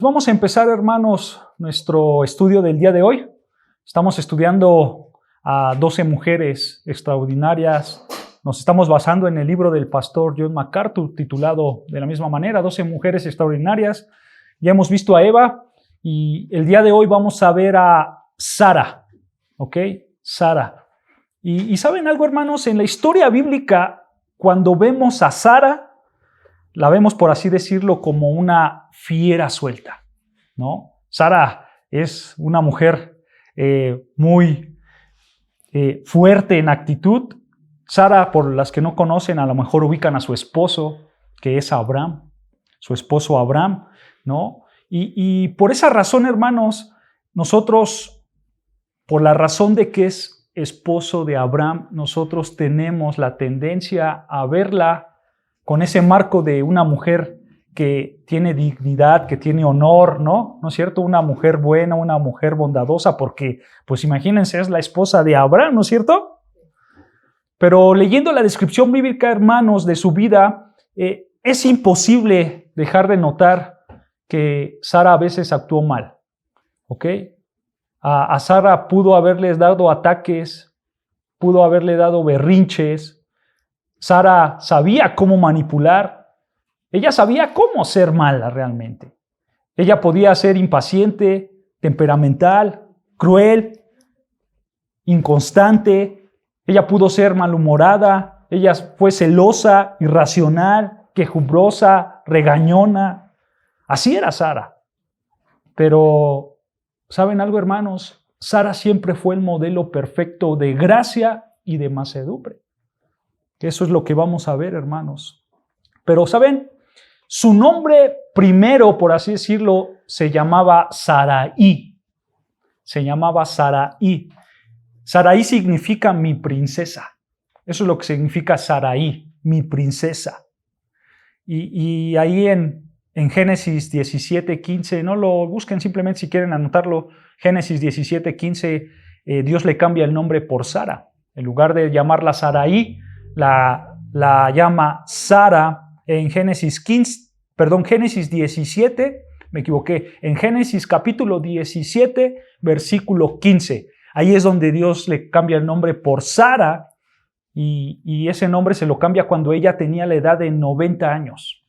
Vamos a empezar, hermanos, nuestro estudio del día de hoy. Estamos estudiando a 12 mujeres extraordinarias. Nos estamos basando en el libro del pastor John MacArthur, titulado de la misma manera, 12 mujeres extraordinarias. Ya hemos visto a Eva y el día de hoy vamos a ver a Sara, ¿ok? Sara. Y ¿saben algo, hermanos? En la historia bíblica, cuando vemos a Sara, la vemos, por así decirlo, como una fiera suelta, ¿no? Sara es una mujer muy fuerte en actitud. Sara, por las que no conocen, a lo mejor ubican a su esposo, que es Abraham, su esposo Abraham, ¿no? Y por esa razón, hermanos, nosotros, por la razón de que es esposo de Abraham, nosotros tenemos la tendencia a verla con ese marco de una mujer que tiene dignidad, que tiene honor, ¿no? ¿No es cierto? Una mujer buena, una mujer bondadosa, porque, pues imagínense, es la esposa de Abraham, ¿no es cierto? Pero leyendo la descripción bíblica, hermanos, de su vida, es imposible dejar de notar que Sara a veces actuó mal, ¿ok? A Sara pudo haberles dado ataques, pudo haberle dado berrinches. Sara sabía cómo manipular, ella sabía cómo ser mala realmente. Ella podía ser impaciente, temperamental, cruel, inconstante. Ella pudo ser malhumorada, ella fue celosa, irracional, quejumbrosa, regañona. Así era Sara. Pero, ¿saben algo, hermanos? Sara siempre fue el modelo perfecto de gracia y de mansedumbre. Eso es lo que vamos a ver, hermanos. Pero, ¿saben? Su nombre primero, por así decirlo, se llamaba Sarai. Se llamaba Sarai. Sarai significa mi princesa. Eso es lo que significa Sarai, mi princesa. Y ahí en Génesis 17:15, no lo busquen, simplemente si quieren anotarlo, Génesis 17:15, Dios le cambia el nombre por Sara. En lugar de llamarla Sarai, la llama Sara. En Génesis 17, me equivoqué, en Génesis capítulo 17, versículo 15. Ahí es donde Dios le cambia el nombre por Sara, y ese nombre se lo cambia cuando ella tenía la edad de 90 años.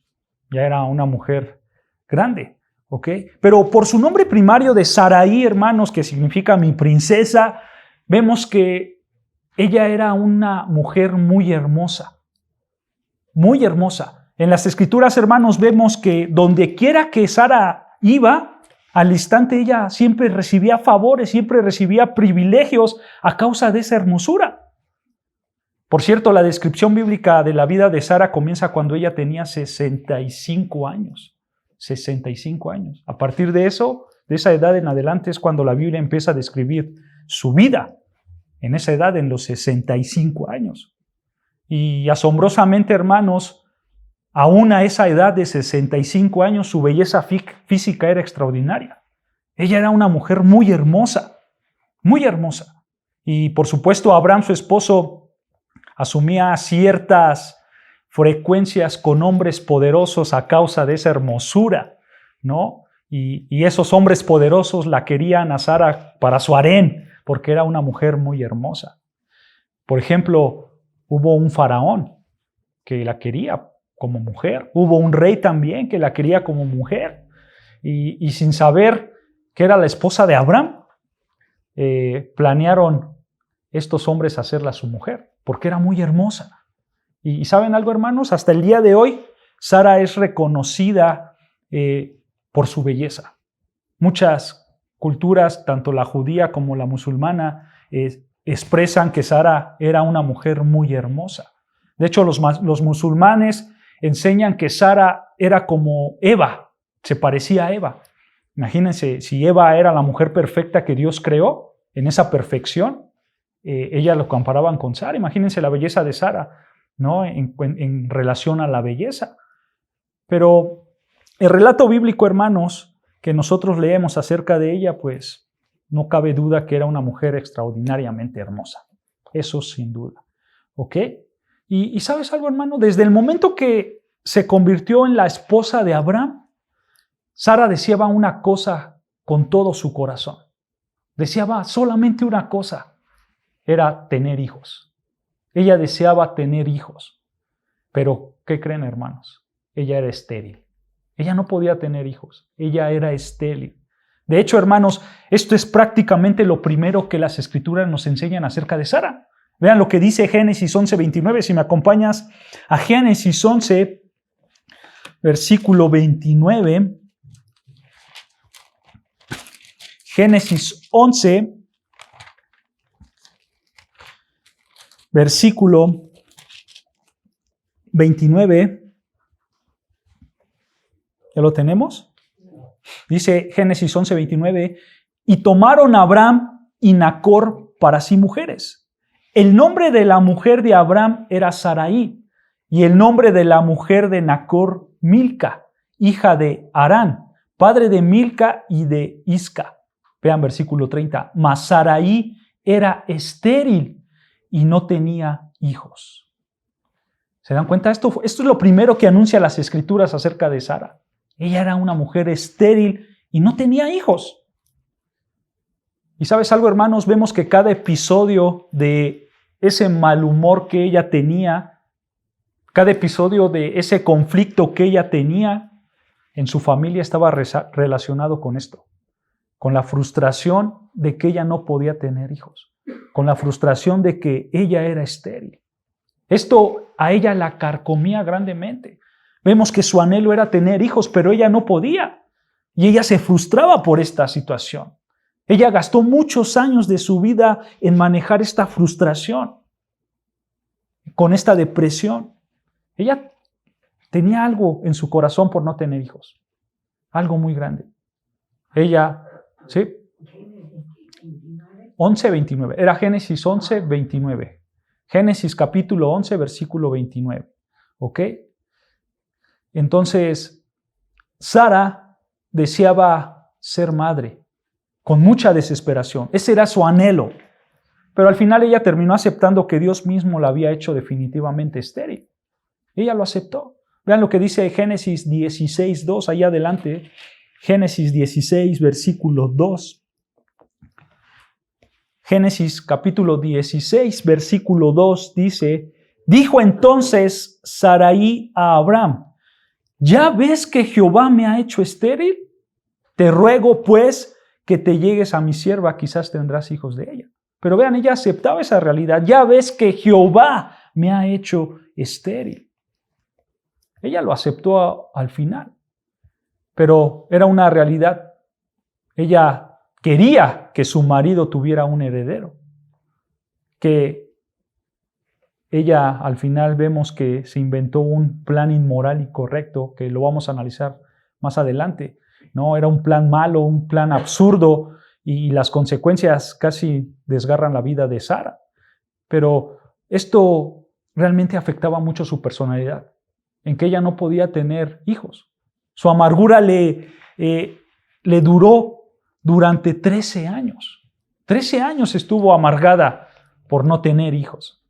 Ya era una mujer grande, ¿ok? Pero por su nombre primario de Sarai, hermanos, que significa mi princesa, vemos que ella era una mujer muy hermosa. Muy hermosa. En las escrituras, hermanos, vemos que donde quiera que Sara iba, al instante ella siempre recibía favores, siempre recibía privilegios a causa de esa hermosura. Por cierto, la descripción bíblica de la vida de Sara comienza cuando ella tenía 65 años. 65 años. A partir de eso, de esa edad en adelante, es cuando la Biblia empieza a describir su vida. En esa edad, en los 65 años. Y asombrosamente, hermanos, aún a esa edad de 65 años, su belleza física era extraordinaria. Ella era una mujer muy hermosa, muy hermosa. Y por supuesto, Abraham, su esposo, asumía ciertas frecuencias con hombres poderosos a causa de esa hermosura, ¿no? Y esos hombres poderosos la querían a Sara para su harén, porque era una mujer muy hermosa. Por ejemplo, hubo un faraón que la quería como mujer. Hubo un rey también que la quería como mujer. Y sin saber que era la esposa de Abraham, planearon estos hombres hacerla su mujer, porque era muy hermosa. Y ¿saben algo, hermanos? Hasta el día de hoy, Sara es reconocida por su belleza. Muchas culturas, tanto la judía como la musulmana, expresan que Sara era una mujer muy hermosa. De hecho, los musulmanes enseñan que Sara era como Eva, se parecía a Eva. Imagínense, si Eva era la mujer perfecta que Dios creó, en esa perfección, ella lo comparaban con Sara. Imagínense la belleza de Sara, ¿no? En relación a la belleza. Pero el relato bíblico, hermanos, que nosotros leemos acerca de ella, pues no cabe duda que era una mujer extraordinariamente hermosa. Eso sin duda. ¿Ok? Y ¿sabes algo, hermano? Desde el momento que se convirtió en la esposa de Abraham, Sara deseaba una cosa con todo su corazón. Deseaba solamente una cosa, era tener hijos. Ella deseaba tener hijos. Pero, ¿qué creen, hermanos? Ella era estéril. Ella no podía tener hijos. Ella era estéril. De hecho, hermanos, esto es prácticamente lo primero que las Escrituras nos enseñan acerca de Sara. Vean lo que dice Génesis 11:29. Si me acompañas a Génesis 11, versículo 29. Génesis 11, versículo 29. ¿Ya lo tenemos? Dice Génesis 11, 29. Y tomaron a Abraham y Nacor para sí mujeres. El nombre de la mujer de Abraham era Sarai, y el nombre de la mujer de Nacor, Milca, hija de Harán, padre de Milca y de Isca. Vean versículo 30. Mas Sarai era estéril y no tenía hijos. ¿Se dan cuenta? Esto es lo primero que anuncia las Escrituras acerca de Sara. Ella era una mujer estéril y no tenía hijos. Y ¿sabes algo, hermanos? Vemos que cada episodio de ese mal humor que ella tenía, cada episodio de ese conflicto que ella tenía en su familia estaba relacionado con esto. Con la frustración de que ella no podía tener hijos. Con la frustración de que ella era estéril. Esto a ella la carcomía grandemente. Vemos que su anhelo era tener hijos, pero ella no podía. Y ella se frustraba por esta situación. Ella gastó muchos años de su vida en manejar esta frustración, con esta depresión. Ella tenía algo en su corazón por no tener hijos. Algo muy grande. Ella, ¿sí? 11:29. Era Génesis 11:29. Génesis capítulo 11, versículo 29. ¿Ok? Entonces, Sara deseaba ser madre con mucha desesperación. Ese era su anhelo. Pero al final ella terminó aceptando que Dios mismo la había hecho definitivamente estéril. Ella lo aceptó. Vean lo que dice Génesis 16:2, allá adelante. Génesis 16, versículo 2. Génesis capítulo 16, versículo 2 dice: dijo entonces Sarai a Abraham: ¿ya ves que Jehová me ha hecho estéril? Te ruego pues que te llegues a mi sierva, quizás tendrás hijos de ella. Pero vean, ella aceptaba esa realidad. Ya ves que Jehová me ha hecho estéril. Ella lo aceptó al final, pero era una realidad. Ella quería que su marido tuviera un heredero, que ella al final vemos que se inventó un plan inmoral y correcto, que lo vamos a analizar más adelante. No, era un plan malo, un plan absurdo, y las consecuencias casi desgarran la vida de Sara. Pero esto realmente afectaba mucho su personalidad, en que ella no podía tener hijos. Su amargura le duró durante 13 años. 13 años estuvo amargada por no tener hijos,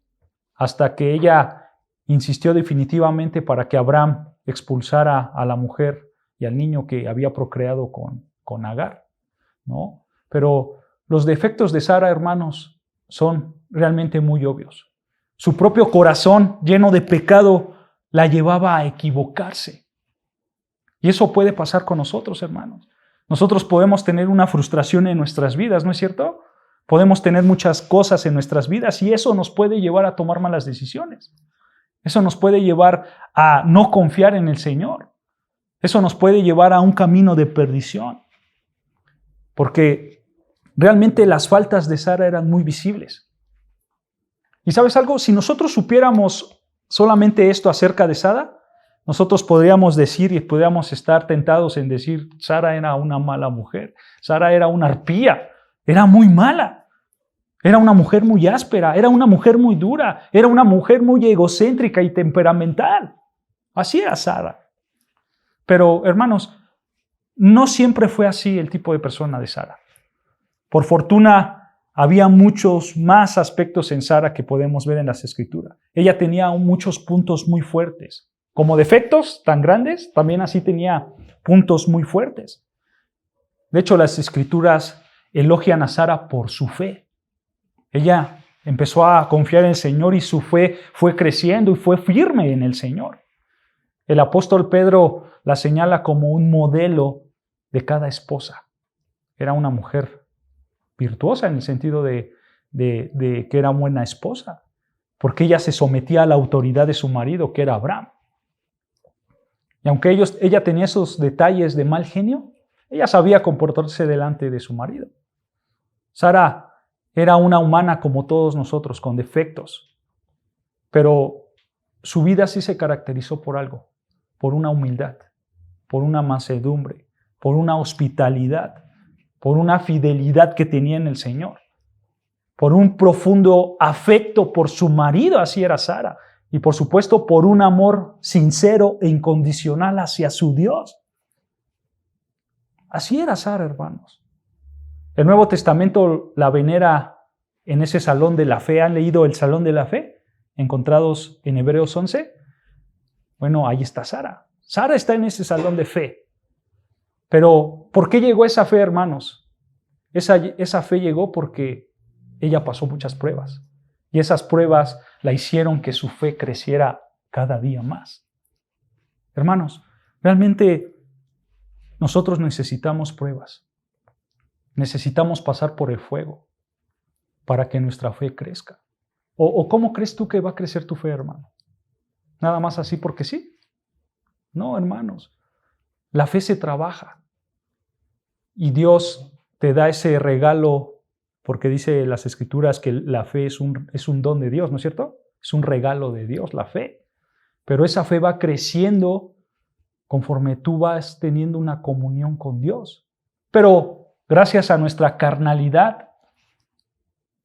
hasta que ella insistió definitivamente para que Abraham expulsara a la mujer y al niño que había procreado con Agar, ¿no? Pero los defectos de Sara, hermanos, son realmente muy obvios. Su propio corazón, lleno de pecado, la llevaba a equivocarse. Y eso puede pasar con nosotros, hermanos. Nosotros podemos tener una frustración en nuestras vidas, ¿no es cierto? Podemos tener muchas cosas en nuestras vidas y eso nos puede llevar a tomar malas decisiones. Eso nos puede llevar a no confiar en el Señor. Eso nos puede llevar a un camino de perdición. Porque realmente las faltas de Sara eran muy visibles. ¿Y sabes algo? Si nosotros supiéramos solamente esto acerca de Sara, nosotros podríamos decir y podríamos estar tentados en decir: Sara era una mala mujer, Sara era una arpía, era muy mala, era una mujer muy áspera, era una mujer muy dura, era una mujer muy egocéntrica y temperamental. Así era Sara. Pero, hermanos, no siempre fue así el tipo de persona de Sara. Por fortuna, había muchos más aspectos en Sara que podemos ver en las Escrituras. Ella tenía muchos puntos muy fuertes. Como defectos tan grandes, también así tenía puntos muy fuertes. De hecho, las Escrituras elogian a Sara por su fe. Ella empezó a confiar en el Señor y su fe fue creciendo y fue firme en el Señor. El apóstol Pedro la señala como un modelo de cada esposa. Era una mujer virtuosa en el sentido de que era buena esposa, porque ella se sometía a la autoridad de su marido, que era Abraham. Y aunque ella tenía esos detalles de mal genio, ella sabía comportarse delante de su marido. Sara era una humana como todos nosotros, con defectos, pero su vida sí se caracterizó por algo, por una humildad, por una mansedumbre, por una hospitalidad, por una fidelidad que tenía en el Señor, por un profundo afecto por su marido, así era Sara, y por supuesto por un amor sincero e incondicional hacia su Dios. Así era Sara, hermanos. El Nuevo Testamento la venera en ese salón de la fe. ¿Han leído el salón de la fe? Encontrados en Hebreos 11. Bueno, ahí está Sara. Sara está en ese salón de fe. Pero, ¿por qué llegó esa fe, hermanos? Esa fe llegó porque ella pasó muchas pruebas. Y esas pruebas la hicieron que su fe creciera cada día más. Hermanos, realmente nosotros necesitamos pruebas. Necesitamos pasar por el fuego para que nuestra fe crezca. ¿O cómo crees tú que va a crecer tu fe, hermano? ¿Nada más así porque sí? No, hermanos. La fe se trabaja. Y Dios te da ese regalo porque dice las Escrituras que la fe es un don de Dios, ¿no es cierto? Es un regalo de Dios, la fe. Pero esa fe va creciendo conforme tú vas teniendo una comunión con Dios. Pero gracias a nuestra carnalidad,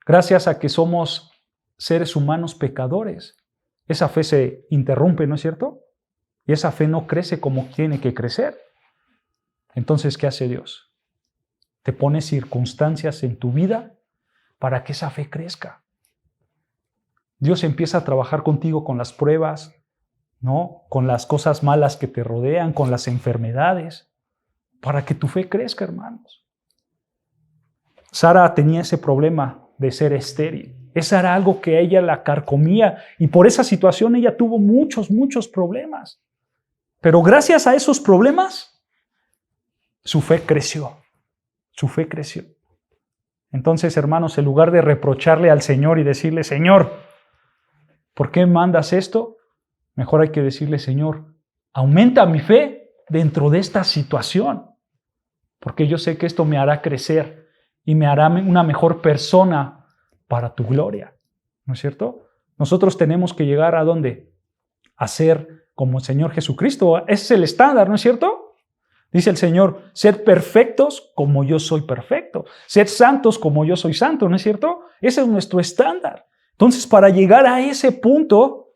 gracias a que somos seres humanos pecadores, esa fe se interrumpe, ¿no es cierto? Y esa fe no crece como tiene que crecer. Entonces, ¿qué hace Dios? Te pone circunstancias en tu vida para que esa fe crezca. Dios empieza a trabajar contigo con las pruebas, ¿no? Con las cosas malas que te rodean, con las enfermedades, para que tu fe crezca, hermanos. Sara tenía ese problema de ser estéril. Eso era algo que a ella la carcomía y por esa situación ella tuvo muchos problemas. Pero gracias a esos problemas, su fe creció. Su fe creció. Entonces, hermanos, en lugar de reprocharle al Señor y decirle, Señor, ¿por qué mandas esto? Mejor hay que decirle, Señor, aumenta mi fe dentro de esta situación, porque yo sé que esto me hará crecer y me hará una mejor persona para tu gloria. ¿No es cierto? Nosotros tenemos que llegar ¿a dónde? A ser como el Señor Jesucristo. Ese es el estándar, ¿no es cierto? Dice el Señor, sed perfectos como yo soy perfecto. Sed santos como yo soy santo, ¿no es cierto? Ese es nuestro estándar. Entonces, para llegar a ese punto,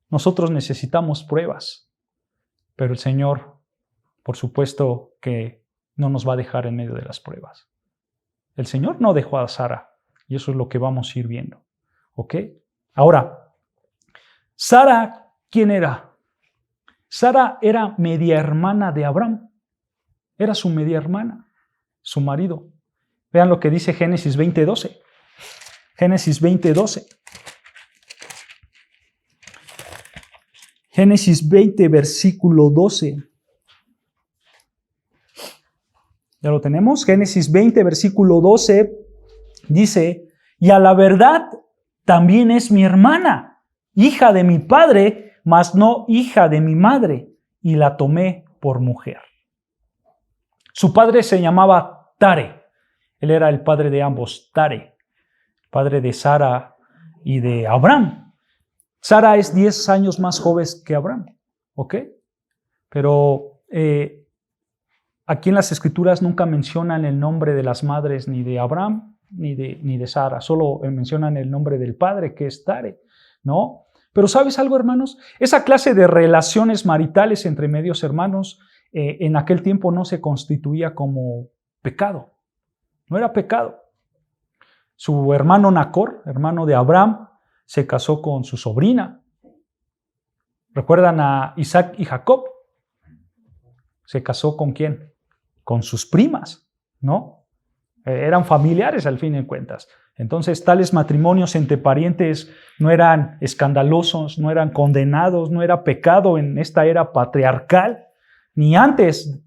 nosotros necesitamos pruebas. Pero el Señor, por supuesto, que no nos va a dejar en medio de las pruebas. El Señor no dejó a Sara, y eso es lo que vamos a ir viendo. ¿Ok? Ahora, Sara, ¿quién era? Sara era media hermana de Abraham. Era su media hermana, su marido. Vean lo que dice Génesis 20:12. Génesis 20:12. Génesis 20, versículo 12. ¿Ya lo tenemos? Génesis 20, versículo 12 dice, y a la verdad también es mi hermana, hija de mi padre, mas no hija de mi madre, y la tomé por mujer. Su padre se llamaba Tare. Él era el padre de ambos, Tare, padre de Sara y de Abraham. Sara es 10 años más joven que Abraham, ¿ok? Pero aquí en las Escrituras nunca mencionan el nombre de las madres ni de Abraham ni de Sara, solo mencionan el nombre del padre, que es Tare, ¿no? Pero ¿sabes algo, hermanos? Esa clase de relaciones maritales entre medios hermanos en aquel tiempo no se constituía como pecado. No era pecado. Su hermano Nacor, hermano de Abraham, se casó con su sobrina. ¿Recuerdan a Isaac y Jacob? ¿Se casó con quién? Con sus primas, ¿no? Eran familiares al fin de cuentas. Entonces, tales matrimonios entre parientes no eran escandalosos, no eran condenados, no era pecado en esta era patriarcal, ni antes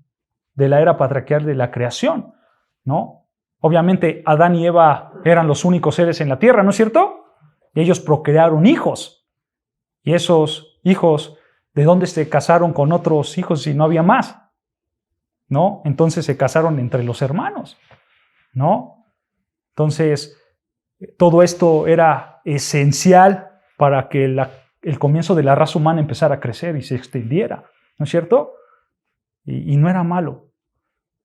de la era patriarcal de la creación, ¿no? Obviamente, Adán y Eva eran los únicos seres en la tierra, ¿no es cierto? Y ellos procrearon hijos. Y esos hijos, ¿de dónde se casaron con otros hijos si no había más? ¿No? Entonces se casaron entre los hermanos, ¿no? Entonces, todo esto era esencial para que el comienzo de la raza humana empezara a crecer y se extendiera, ¿no es cierto? Y no era malo.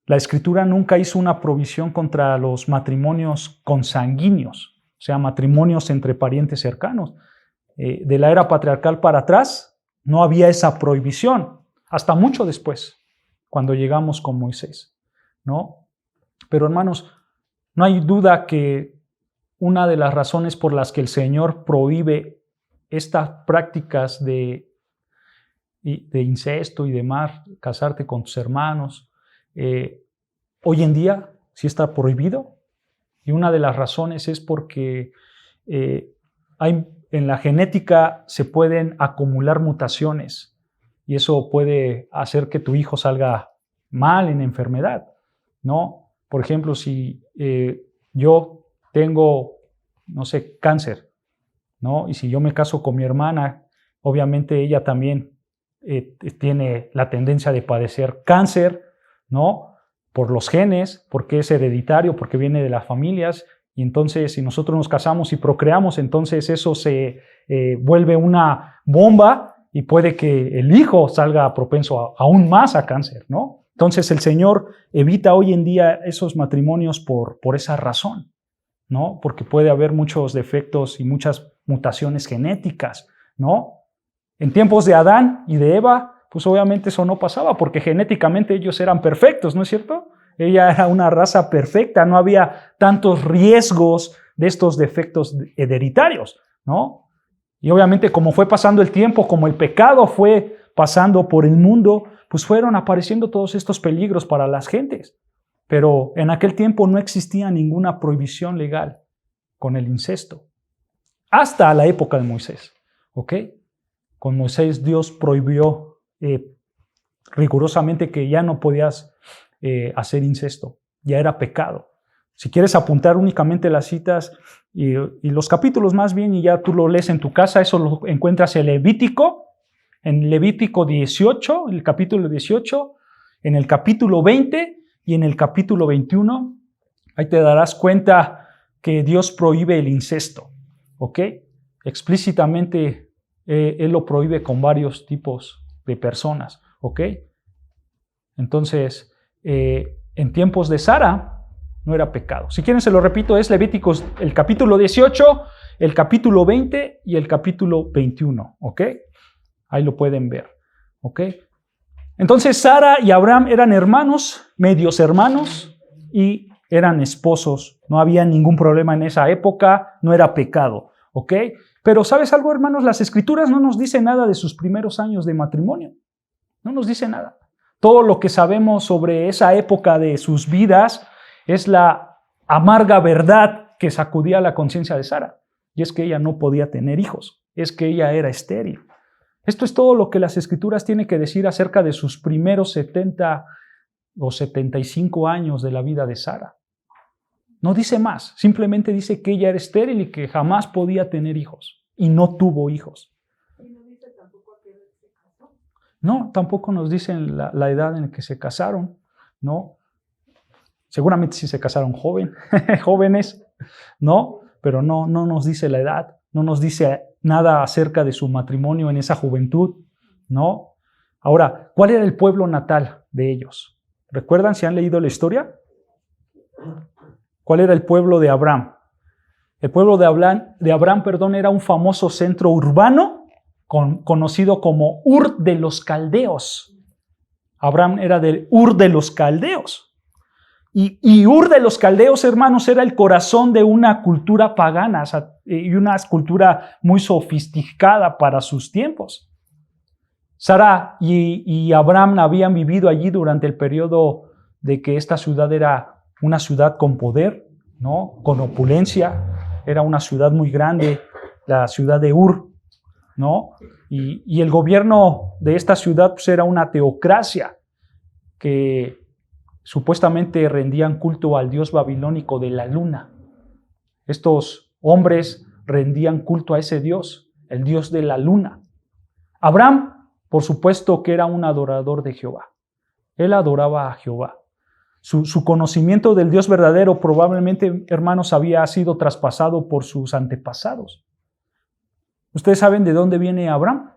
La Escritura nunca hizo una provisión contra los matrimonios consanguíneos, o sea, matrimonios entre parientes cercanos. De la era patriarcal para atrás no había esa prohibición, hasta mucho después, cuando llegamos con Moisés, ¿no? Pero hermanos, no hay duda que una de las razones por las que el Señor prohíbe estas prácticas de incesto y demás, casarte con tus hermanos, hoy en día sí está prohibido. Y una de las razones es porque en la genética se pueden acumular mutaciones y eso puede hacer que tu hijo salga mal en enfermedad, ¿no? Por ejemplo, si yo tengo, no sé, cáncer, ¿no? Y si yo me caso con mi hermana, obviamente ella también tiene la tendencia de padecer cáncer, ¿no? Por los genes, porque es hereditario, porque viene de las familias. Y entonces, si nosotros nos casamos y procreamos, entonces eso se vuelve una bomba y puede que el hijo salga propenso aún más a cáncer, ¿no? Entonces, el Señor evita hoy en día esos matrimonios por esa razón, ¿no? Porque puede haber muchos defectos y muchas mutaciones genéticas, ¿no? En tiempos de Adán y de Eva, pues obviamente eso no pasaba porque genéticamente ellos eran perfectos, ¿no es cierto? Ella era una raza perfecta, no había tantos riesgos de estos defectos hereditarios, ¿no? Y obviamente como fue pasando el tiempo, como el pecado fue pasando por el mundo, pues fueron apareciendo todos estos peligros para las gentes. Pero en aquel tiempo no existía ninguna prohibición legal con el incesto, hasta la época de Moisés, ¿ok? Con Moisés Dios prohibió rigurosamente que ya no podías hacer incesto, ya era pecado. Si quieres apuntar únicamente las citas y los capítulos más bien, y ya tú lo lees en tu casa, eso lo encuentras en Levítico 18, el capítulo 18, en el capítulo 20 y en el capítulo 21. Ahí te darás cuenta que Dios prohíbe el incesto, ¿ok? Explícitamente Él lo prohíbe con varios tipos de personas, ¿ok? Entonces, en tiempos de Sara no era pecado. Si quieren se lo repito, es Levíticos el capítulo 18, el capítulo 20 y el capítulo 21, ¿ok? Ahí lo pueden ver, ¿ok? Entonces Sara y Abraham eran hermanos, medios hermanos, y eran esposos. No había ningún problema en esa época, no era pecado, ¿ok? Pero ¿sabes algo, hermanos? Las Escrituras no nos dicen nada de sus primeros años de matrimonio. No nos dice nada. Todo lo que sabemos sobre esa época de sus vidas es la amarga verdad que sacudía la conciencia de Sara. Y es que ella no podía tener hijos. Es que ella era estéril. Esto es todo lo que las Escrituras tienen que decir acerca de sus primeros 70 o 75 años de la vida de Sara. No dice más. Simplemente dice que ella era estéril y que jamás podía tener hijos. Y no tuvo hijos. No, tampoco nos dicen la edad en la que se casaron, ¿no? Seguramente sí se casaron jóvenes, ¿no? Pero no nos dice la edad, no nos dice nada acerca de su matrimonio en esa juventud, ¿no? Ahora, ¿cuál era el pueblo natal de ellos? ¿Recuerdan si han leído la historia? ¿Cuál era el pueblo de Abraham? El pueblo de Abraham, era un famoso centro urbano conocido como Ur de los Caldeos. Abraham era del Ur de los Caldeos. Y Ur de los Caldeos, hermanos, era el corazón de una cultura pagana y una cultura muy sofisticada para sus tiempos. Sara y Abraham habían vivido allí durante el periodo de que esta ciudad era una ciudad con poder, ¿no? Con opulencia. Era una ciudad muy grande, la ciudad de Ur, ¿no? Y el gobierno de esta ciudad pues, era una teocracia que supuestamente rendían culto al dios babilónico de la luna. Estos hombres rendían culto a ese dios, el dios de la luna. Abraham, por supuesto que era un adorador de Jehová. Él adoraba a Jehová. Su conocimiento del Dios verdadero probablemente, hermanos, había sido traspasado por sus antepasados. ¿Ustedes saben de dónde viene Abraham?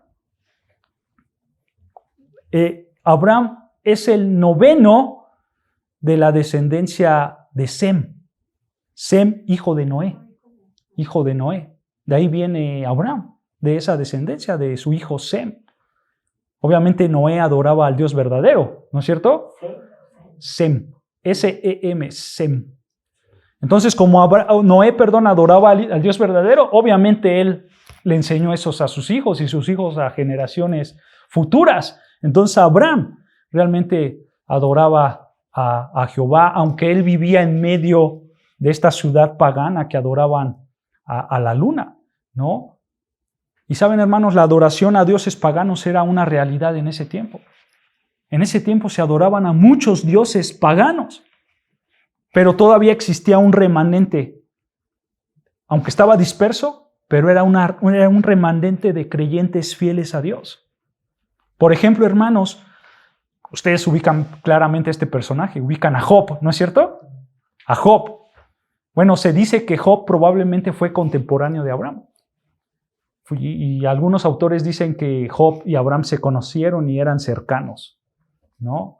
Abraham es el noveno de la descendencia de Sem. Sem, hijo de Noé. Hijo de Noé. De ahí viene Abraham, de esa descendencia, de su hijo Sem. Obviamente Noé adoraba al Dios verdadero, ¿no es cierto? Sem. S-E-M, Sem. Entonces, como Noé, adoraba al Dios verdadero, obviamente él le enseñó eso a sus hijos y sus hijos a generaciones futuras. Entonces, Abraham realmente adoraba a Jehová, aunque él vivía en medio de esta ciudad pagana que adoraban a la luna, ¿no? Y saben, hermanos, la adoración a dioses paganos era una realidad en ese tiempo. En ese tiempo se adoraban a muchos dioses paganos, pero todavía existía un remanente. Aunque estaba disperso, pero era un remanente de creyentes fieles a Dios. Por ejemplo, hermanos, ustedes ubican claramente a este personaje, ubican a Job, ¿no es cierto? A Job. Bueno, se dice que Job probablemente fue contemporáneo de Abraham. Y algunos autores dicen que Job y Abraham se conocieron y eran cercanos, ¿no?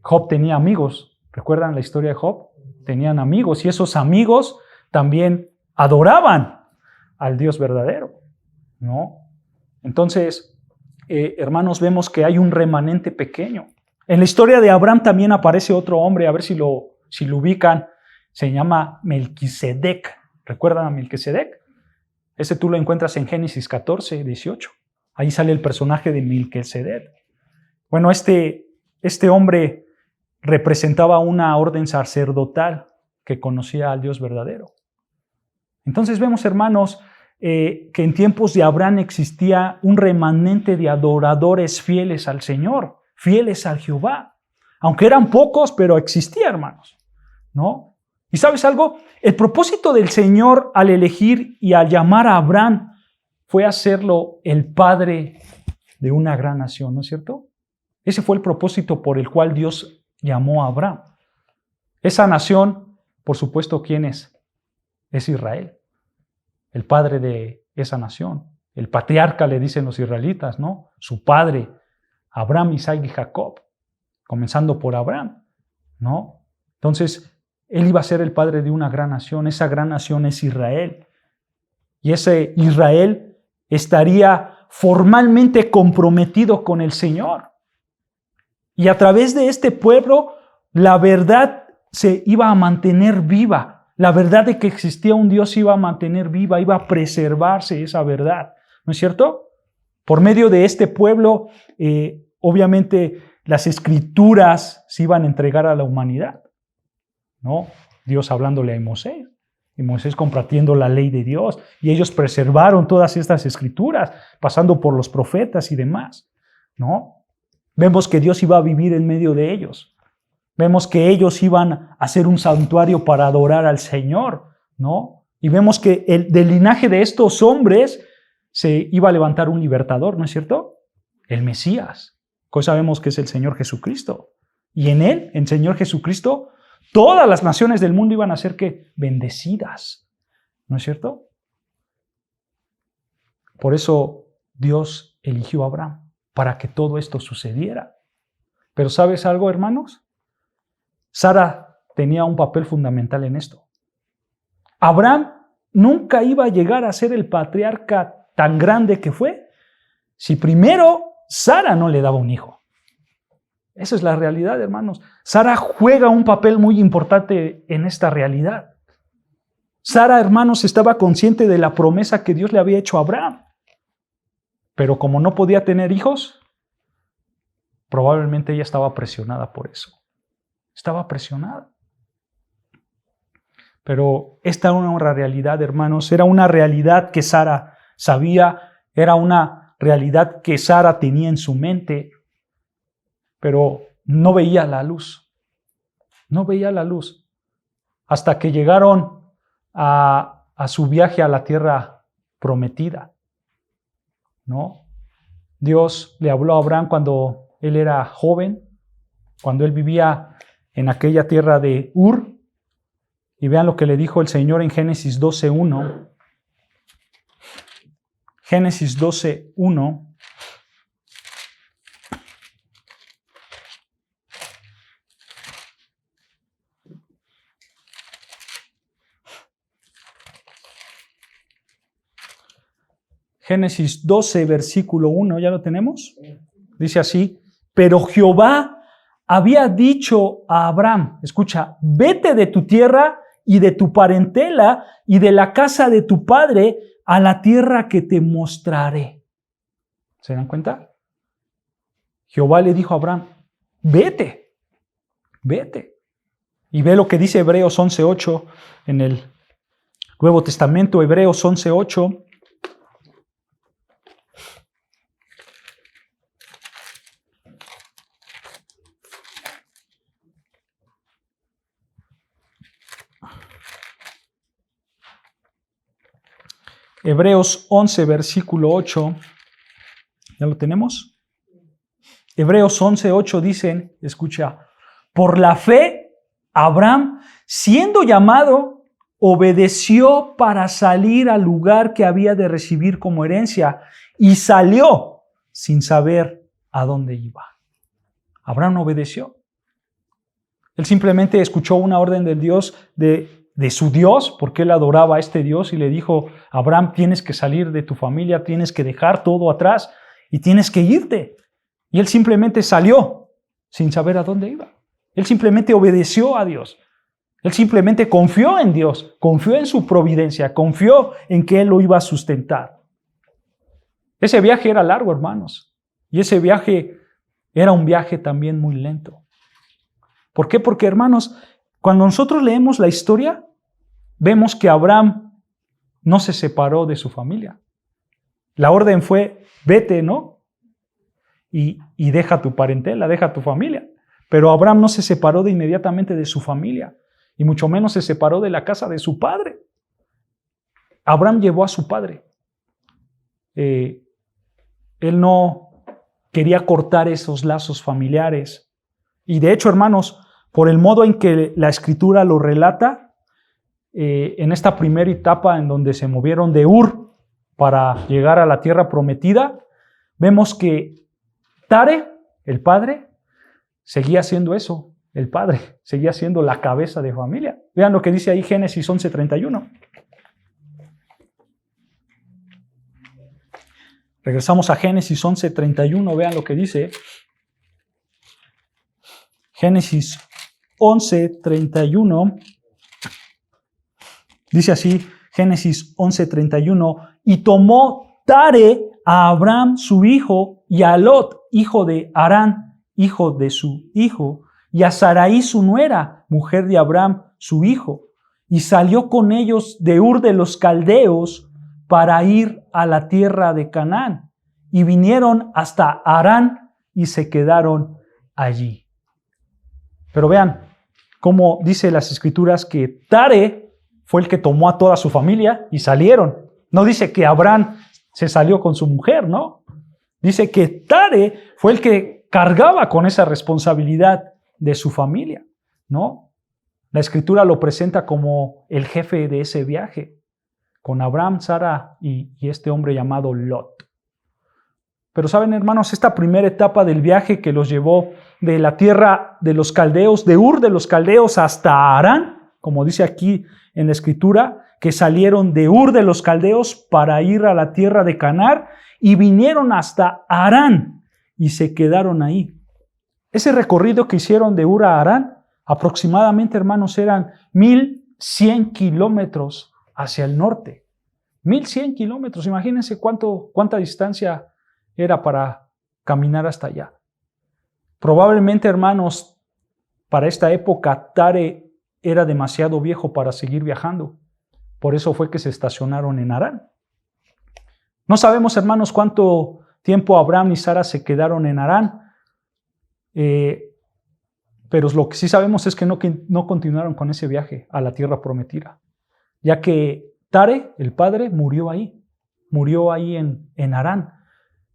Job tenía amigos. ¿Recuerdan la historia de Job? Tenían amigos y esos amigos también adoraban al Dios verdadero, ¿no? Entonces, hermanos, vemos que hay un remanente pequeño. En la historia de Abraham también aparece otro hombre, a ver si lo ubican, se llama Melquisedec. ¿Recuerdan a Melquisedec? Ese tú lo encuentras en Génesis 14, 18. Ahí sale el personaje de Melquisedec. Bueno, este hombre representaba una orden sacerdotal que conocía al Dios verdadero. Entonces vemos, hermanos, que en tiempos de Abraham existía un remanente de adoradores fieles al Señor, fieles al Jehová. Aunque eran pocos, pero existía, hermanos, ¿no? ¿Y sabes algo? El propósito del Señor al elegir y al llamar a Abraham fue hacerlo el padre de una gran nación, ¿no es cierto? Ese fue el propósito por el cual Dios llamó a Abraham. Esa nación, por supuesto, ¿quién es? Es Israel, el padre de esa nación. El patriarca, le dicen los israelitas, ¿no? Su padre, Abraham, Isaac y Jacob, comenzando por Abraham, ¿no? Entonces, él iba a ser el padre de una gran nación. Esa gran nación es Israel. Y ese Israel estaría formalmente comprometido con el Señor. Y a través de este pueblo, la verdad se iba a mantener viva. La verdad de que existía un Dios iba a mantener viva, iba a preservarse esa verdad. ¿No es cierto? Por medio de este pueblo, obviamente, las escrituras se iban a entregar a la humanidad, ¿no? Dios hablándole a Moisés, y Moisés compartiendo la ley de Dios, y ellos preservaron todas estas escrituras, pasando por los profetas y demás, ¿no? Vemos que Dios iba a vivir en medio de ellos. Vemos que ellos iban a hacer un santuario para adorar al Señor, ¿no? Y vemos que del linaje de estos hombres se iba a levantar un libertador, ¿no es cierto? El Mesías. Hoy sabemos que es el Señor Jesucristo. Y en él, en Señor Jesucristo, todas las naciones del mundo iban a ser ¿qué? Bendecidas, ¿no es cierto? Por eso Dios eligió a Abraham, para que todo esto sucediera. Pero ¿sabes algo, hermanos? Sara tenía un papel fundamental en esto. Abraham nunca iba a llegar a ser el patriarca tan grande que fue si primero Sara no le daba un hijo. Esa es la realidad, hermanos. Sara juega un papel muy importante en esta realidad. Sara, hermanos, estaba consciente de la promesa que Dios le había hecho a Abraham. Pero como no podía tener hijos, Probablemente ella estaba presionada por eso. Estaba presionada. Pero esta era una realidad, hermanos. Era una realidad que Sara sabía. Era una realidad que Sara tenía en su mente. Pero no veía la luz. No veía la luz. Hasta que llegaron a su viaje a la tierra prometida. ¿No? Dios le habló a Abraham cuando él era joven, cuando él vivía en aquella tierra de Ur. Y vean lo que le dijo el Señor en Génesis 12:1. Génesis 12:1. Génesis 12, versículo 1, ¿ya lo tenemos? Dice así: pero Jehová había dicho a Abraham, escucha, vete de tu tierra y de tu parentela y de la casa de tu padre a la tierra que te mostraré. ¿Se dan cuenta? Jehová le dijo a Abraham, vete, vete. Y ve lo que dice Hebreos 11:8 en el Nuevo Testamento, Hebreos 11:8. Hebreos 11, versículo 8. ¿Ya lo tenemos? Hebreos 11:8 dicen, escucha, por la fe, Abraham, siendo llamado, obedeció para salir al lugar que había de recibir como herencia y salió sin saber a dónde iba. Abraham obedeció. Él simplemente escuchó una orden del Dios, de su Dios, porque él adoraba a este Dios y le dijo, Abraham, tienes que salir de tu familia, tienes que dejar todo atrás y tienes que irte. Y él simplemente salió sin saber a dónde iba. Él simplemente obedeció a Dios. Él simplemente confió en Dios, confió en su providencia, confió en que Él lo iba a sustentar. Ese viaje era largo, hermanos. Y ese viaje era un viaje también muy lento. ¿Por qué? Porque, hermanos, cuando nosotros leemos la historia, vemos que Abraham no se separó de su familia. La orden fue, vete, ¿no? Y deja tu parentela, deja tu familia. Pero Abraham no se separó inmediatamente de su familia, y mucho menos se separó de la casa de su padre. Abraham llevó a su padre. Él no quería cortar esos lazos familiares. Y de hecho, hermanos, por el modo en que la Escritura lo relata, en esta primera etapa en donde se movieron de Ur para llegar a la tierra prometida, vemos que Tare, el padre, seguía haciendo eso. El padre seguía siendo la cabeza de familia. Vean lo que dice ahí Génesis 11:31. Regresamos a Génesis 11:31. Vean lo que dice. Génesis 11:31. Dice así, Génesis 11:31. Y tomó Tare a Abraham su hijo y a Lot, hijo de Harán, hijo de su hijo, y a Sarai su nuera, mujer de Abraham su hijo, y salió con ellos de Ur de los Caldeos para ir a la tierra de Canaán, y vinieron hasta Harán y se quedaron allí. Pero vean cómo dice las Escrituras que Tare fue el que tomó a toda su familia y salieron. No dice que Abraham se salió con su mujer, ¿no? Dice que Tare fue el que cargaba con esa responsabilidad de su familia, ¿no? La Escritura lo presenta como el jefe de ese viaje, con Abraham, Sara y este hombre llamado Lot. Pero saben, hermanos, esta primera etapa del viaje que los llevó de la tierra de los caldeos, de Ur de los Caldeos hasta Harán, como dice aquí en la Escritura, que salieron de Ur de los Caldeos para ir a la tierra de Canaán y vinieron hasta Harán y se quedaron ahí. Ese recorrido que hicieron de Ur a Harán, aproximadamente, hermanos, eran 1,100 kilómetros hacia el norte. 1,100 kilómetros, imagínense cuánta distancia era para caminar hasta allá. Probablemente, hermanos, para esta época, Tare era demasiado viejo para seguir viajando. Por eso fue que se estacionaron en Harán. No sabemos, hermanos, cuánto tiempo Abraham y Sara se quedaron en Harán, pero lo que sí sabemos es que no continuaron con ese viaje a la tierra prometida, ya que Tare, el padre, murió ahí en Harán.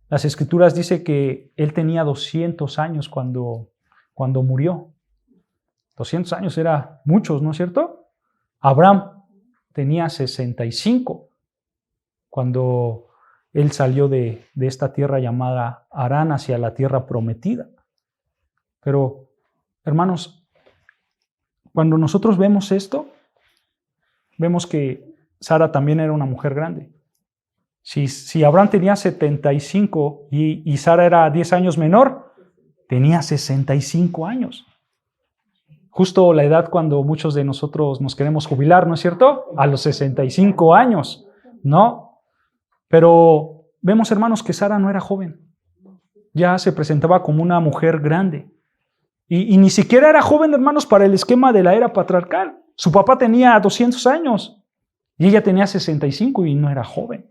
Las Escrituras dicen que él tenía 200 años cuando murió. 200 años era muchos, ¿no es cierto? Abraham tenía 65 cuando él salió de esta tierra llamada Harán hacia la tierra prometida. Pero, hermanos, cuando nosotros vemos esto, vemos que Sara también era una mujer grande. Si Abraham tenía 75 y Sara era 10 años menor, tenía 65 años. Justo la edad cuando muchos de nosotros nos queremos jubilar, ¿no es cierto? A los 65 años, ¿no? Pero vemos, hermanos, que Sara no era joven. Ya se presentaba como una mujer grande. Y ni siquiera era joven, hermanos, para el esquema de la era patriarcal. Su papá tenía 200 años y ella tenía 65 y no era joven.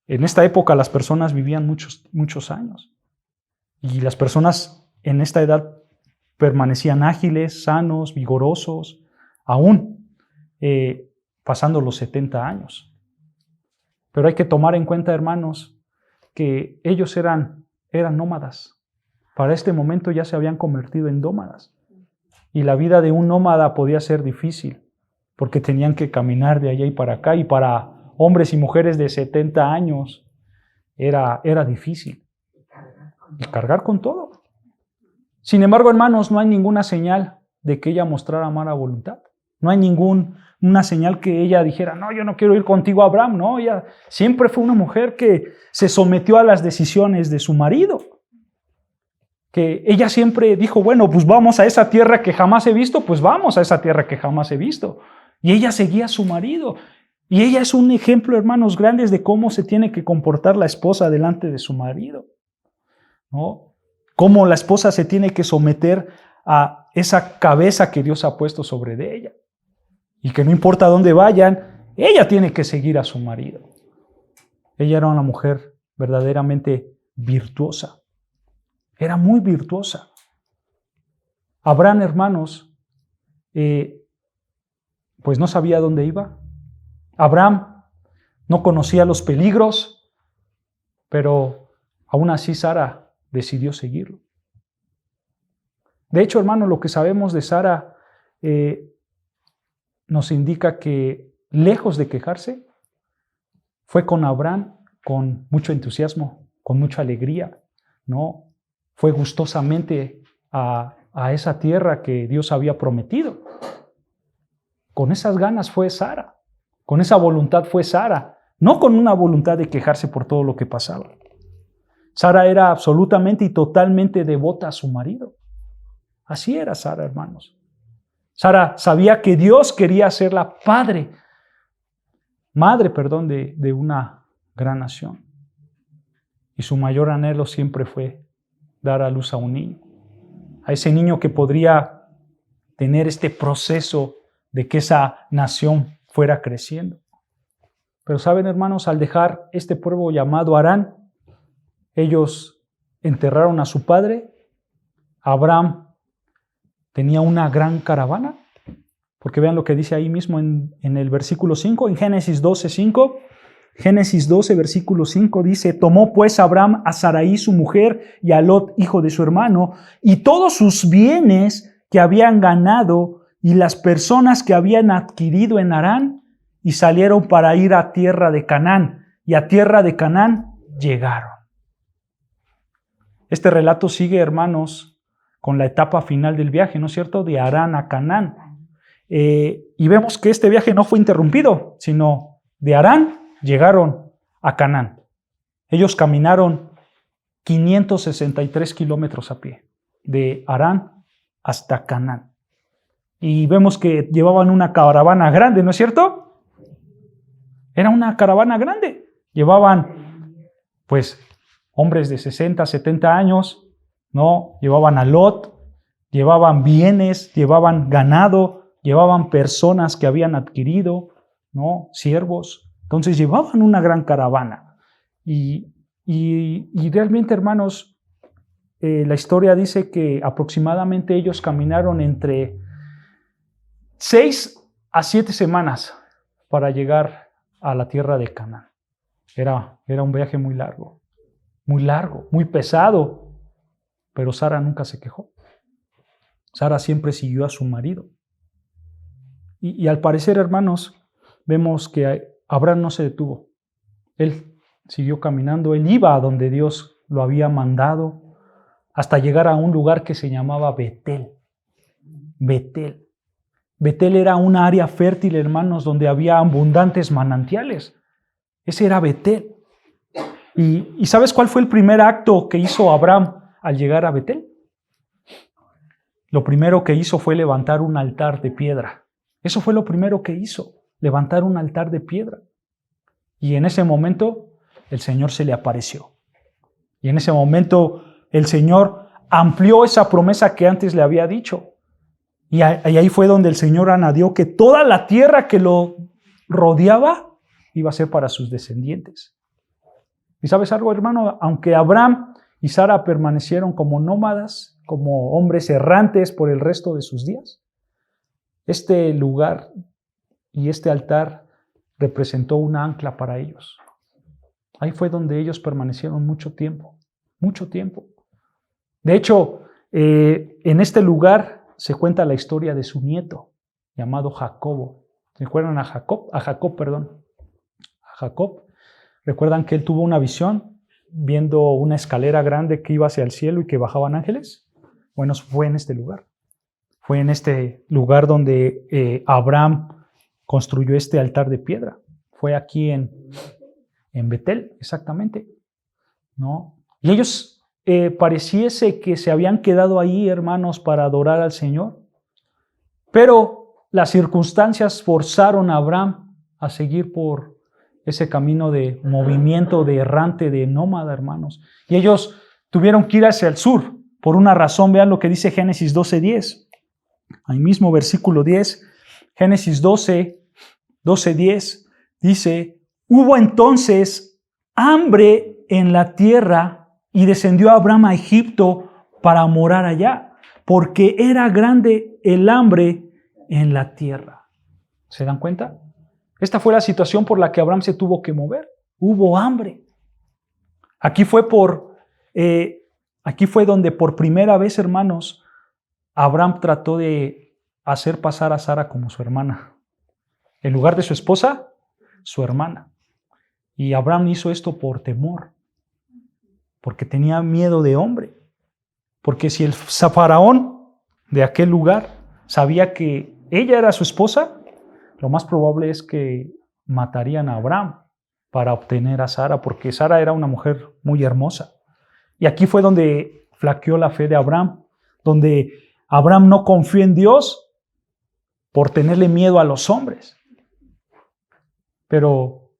En esta época las personas vivían muchos años. Y las personas en esta edad permanecían ágiles, sanos, vigorosos, aún pasando los 70 años. Pero hay que tomar en cuenta, hermanos, que ellos eran nómadas. Para este momento ya se habían convertido en nómadas. Y la vida de un nómada podía ser difícil, porque tenían que caminar de allá y para acá, y para hombres y mujeres de 70 años era difícil. Y cargar con todo. Sin embargo, hermanos, no hay ninguna señal de que ella mostrara mala voluntad. No hay ninguna señal que ella dijera, no, yo no quiero ir contigo, Abraham. No, ella siempre fue una mujer que se sometió a las decisiones de su marido. Que ella siempre dijo, bueno, pues vamos a esa tierra que jamás he visto, pues vamos a esa tierra que jamás he visto. Y ella seguía a su marido. Y ella es un ejemplo, hermanos, grandes de cómo se tiene que comportar la esposa delante de su marido, ¿no? Cómo la esposa se tiene que someter a esa cabeza que Dios ha puesto sobre de ella. Y que no importa dónde vayan, ella tiene que seguir a su marido. Ella era una mujer verdaderamente virtuosa. Era muy virtuosa. Abraham, hermanos, pues no sabía dónde iba. Abraham no conocía los peligros, pero aún así Sara decidió seguirlo. De hecho, hermano, lo que sabemos de Sara nos indica que, lejos de quejarse, fue con Abraham con mucho entusiasmo, con mucha alegría, ¿no? Fue gustosamente a esa tierra que Dios había prometido. Con esas ganas fue Sara, con esa voluntad fue Sara, no con una voluntad de quejarse por todo lo que pasaba. Sara era absolutamente y totalmente devota a su marido. Así era Sara, hermanos. Sara sabía que Dios quería hacerla madre, de una gran nación. Y su mayor anhelo siempre fue dar a luz a un niño. A ese niño que podría tener este proceso de que esa nación fuera creciendo. Pero saben, hermanos, al dejar este pueblo llamado Harán, ellos enterraron a su padre. Abraham tenía una gran caravana, porque vean lo que dice ahí mismo en el versículo 5, en Génesis 12:5. Génesis 12, versículo 5 dice, tomó pues Abraham a Sarai su mujer y a Lot, hijo de su hermano, y todos sus bienes que habían ganado y las personas que habían adquirido en Harán, y salieron para ir a tierra de Canaán, y a tierra de Canaán llegaron. Este relato sigue, hermanos, con la etapa final del viaje, ¿no es cierto?, de Harán a Canaán. Y vemos que este viaje no fue interrumpido, sino de Harán llegaron a Canaán. Ellos caminaron 563 kilómetros a pie, de Harán hasta Canaán. Y vemos que llevaban una caravana grande, ¿no es cierto? Era una caravana grande. Llevaban, pues, hombres de 60, 70 años, ¿no? Llevaban a Lot, llevaban bienes, llevaban ganado, llevaban personas que habían adquirido, ¿no? Siervos. Entonces llevaban una gran caravana. Y realmente, hermanos, la historia dice que aproximadamente ellos caminaron entre 6 a 7 semanas para llegar a la tierra de Canaán. Era un viaje muy largo, muy pesado, pero Sara nunca se quejó. Sara siempre siguió a su marido. Y al parecer, hermanos, vemos que Abraham no se detuvo. Él siguió caminando, él iba a donde Dios lo había mandado, hasta llegar a un lugar que se llamaba Betel. Betel. Betel era una área fértil, hermanos, donde había abundantes manantiales. Ese era Betel. ¿Y sabes cuál fue el primer acto que hizo Abraham al llegar a Betel? Lo primero que hizo fue levantar un altar de piedra. Eso fue lo primero que hizo, levantar un altar de piedra. Y en ese momento el Señor se le apareció. Y en ese momento el Señor amplió esa promesa que antes le había dicho. Y ahí fue donde el Señor añadió que toda la tierra que lo rodeaba iba a ser para sus descendientes. ¿Y sabes algo, hermano? Aunque Abraham y Sara permanecieron como nómadas, como hombres errantes por el resto de sus días, este lugar y este altar representó una ancla para ellos. Ahí fue donde ellos permanecieron mucho tiempo, mucho tiempo. De hecho, en este lugar se cuenta la historia de su nieto, llamado Jacobo. ¿Recuerdan a Jacob? A Jacob. ¿Recuerdan que él tuvo una visión viendo una escalera grande que iba hacia el cielo y que bajaban ángeles? Bueno, fue en este lugar. Fue en este lugar donde Abraham construyó este altar de piedra. Fue aquí en Betel, exactamente, ¿no? Y ellos pareciese que se habían quedado ahí, hermanos, para adorar al Señor. Pero las circunstancias forzaron a Abraham a seguir por ese camino de movimiento, de errante, de nómada, hermanos. Y ellos tuvieron que ir hacia el sur por una razón. Vean lo que dice Génesis 12:10. Ahí mismo, versículo 10. Génesis 12:10 dice: hubo entonces hambre en la tierra y descendió Abraham a Egipto para morar allá, porque era grande el hambre en la tierra. ¿Se dan cuenta? Esta fue la situación por la que Abraham se tuvo que mover. Hubo hambre. Aquí fue donde por primera vez, hermanos, Abraham trató de hacer pasar a Sara como su hermana. En lugar de su esposa, su hermana. Y Abraham hizo esto por temor, porque tenía miedo de hombre. Porque si el faraón de aquel lugar sabía que ella era su esposa, lo más probable es que matarían a Abraham para obtener a Sara, porque Sara era una mujer muy hermosa. Y aquí fue donde flaqueó la fe de Abraham, donde Abraham no confió en Dios por tenerle miedo a los hombres. Pero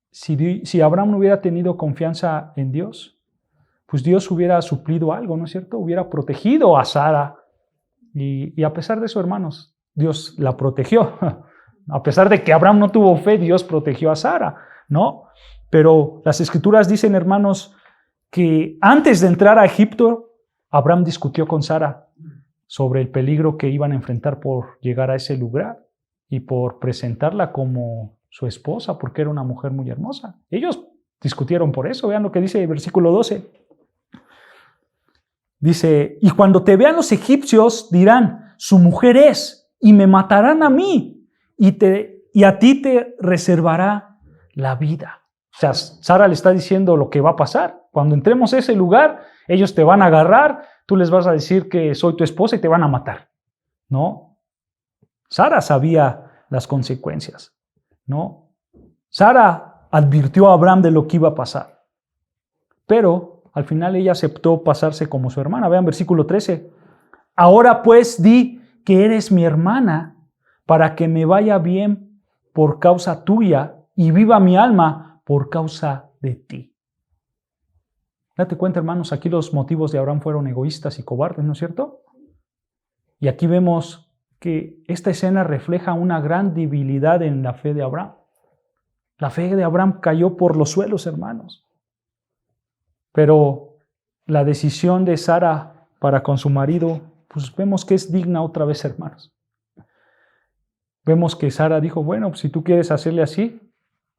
si Abraham no hubiera tenido confianza en Dios, pues Dios hubiera suplido algo, ¿no es cierto? Hubiera protegido a Sara. Y a pesar de eso, hermanos, Dios la protegió. A pesar de que Abraham no tuvo fe, Dios protegió a Sara, ¿no? Pero las Escrituras dicen, hermanos, que antes de entrar a Egipto, Abraham discutió con Sara sobre el peligro que iban a enfrentar por llegar a ese lugar y por presentarla como su esposa, porque era una mujer muy hermosa. Ellos discutieron por eso. Vean lo que dice el versículo 12. Dice: y cuando te vean los egipcios dirán, su mujer es, y me matarán a mí, y a ti te reservará la vida. O sea, Sara le está diciendo lo que va a pasar. Cuando entremos a ese lugar, ellos te van a agarrar, tú les vas a decir que soy tu esposa y te van a matar, ¿no? Sara sabía las consecuencias, ¿no? Sara advirtió a Abraham de lo que iba a pasar. Pero al final ella aceptó pasarse como su hermana. Vean versículo 13. Ahora pues di que eres mi hermana para que me vaya bien por causa tuya y viva mi alma por causa de ti. Date cuenta, hermanos, aquí los motivos de Abraham fueron egoístas y cobardes, ¿no es cierto? Y aquí vemos que esta escena refleja una gran debilidad en la fe de Abraham. La fe de Abraham cayó por los suelos, hermanos. Pero la decisión de Sara para con su marido, pues vemos que es digna otra vez, hermanos. Vemos que Sara dijo, bueno, pues si tú quieres hacerle así,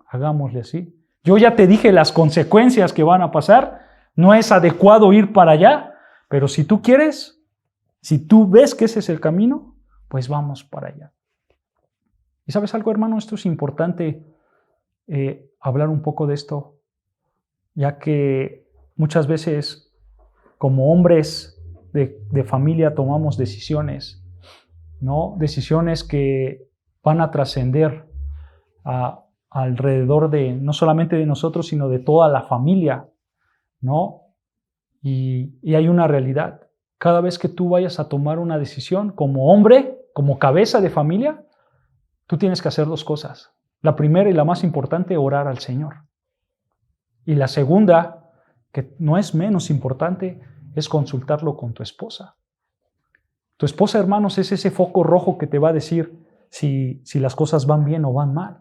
hagámosle así. Yo ya te dije las consecuencias que van a pasar, no es adecuado ir para allá, pero si tú quieres, si tú ves que ese es el camino, pues vamos para allá. ¿Y sabes algo, hermano? Esto es importante hablar un poco de esto, ya que muchas veces como hombres de familia tomamos decisiones, ¿no? Decisiones que van a trascender alrededor de, no solamente de nosotros, sino de toda la familia, ¿no? Y hay una realidad. Cada vez que tú vayas a tomar una decisión como hombre, como cabeza de familia, tú tienes que hacer dos cosas. La primera y la más importante, orar al Señor. Y la segunda, que no es menos importante, es consultarlo con tu esposa. Tu esposa, hermanos, es ese foco rojo que te va a decir si las cosas van bien o van mal.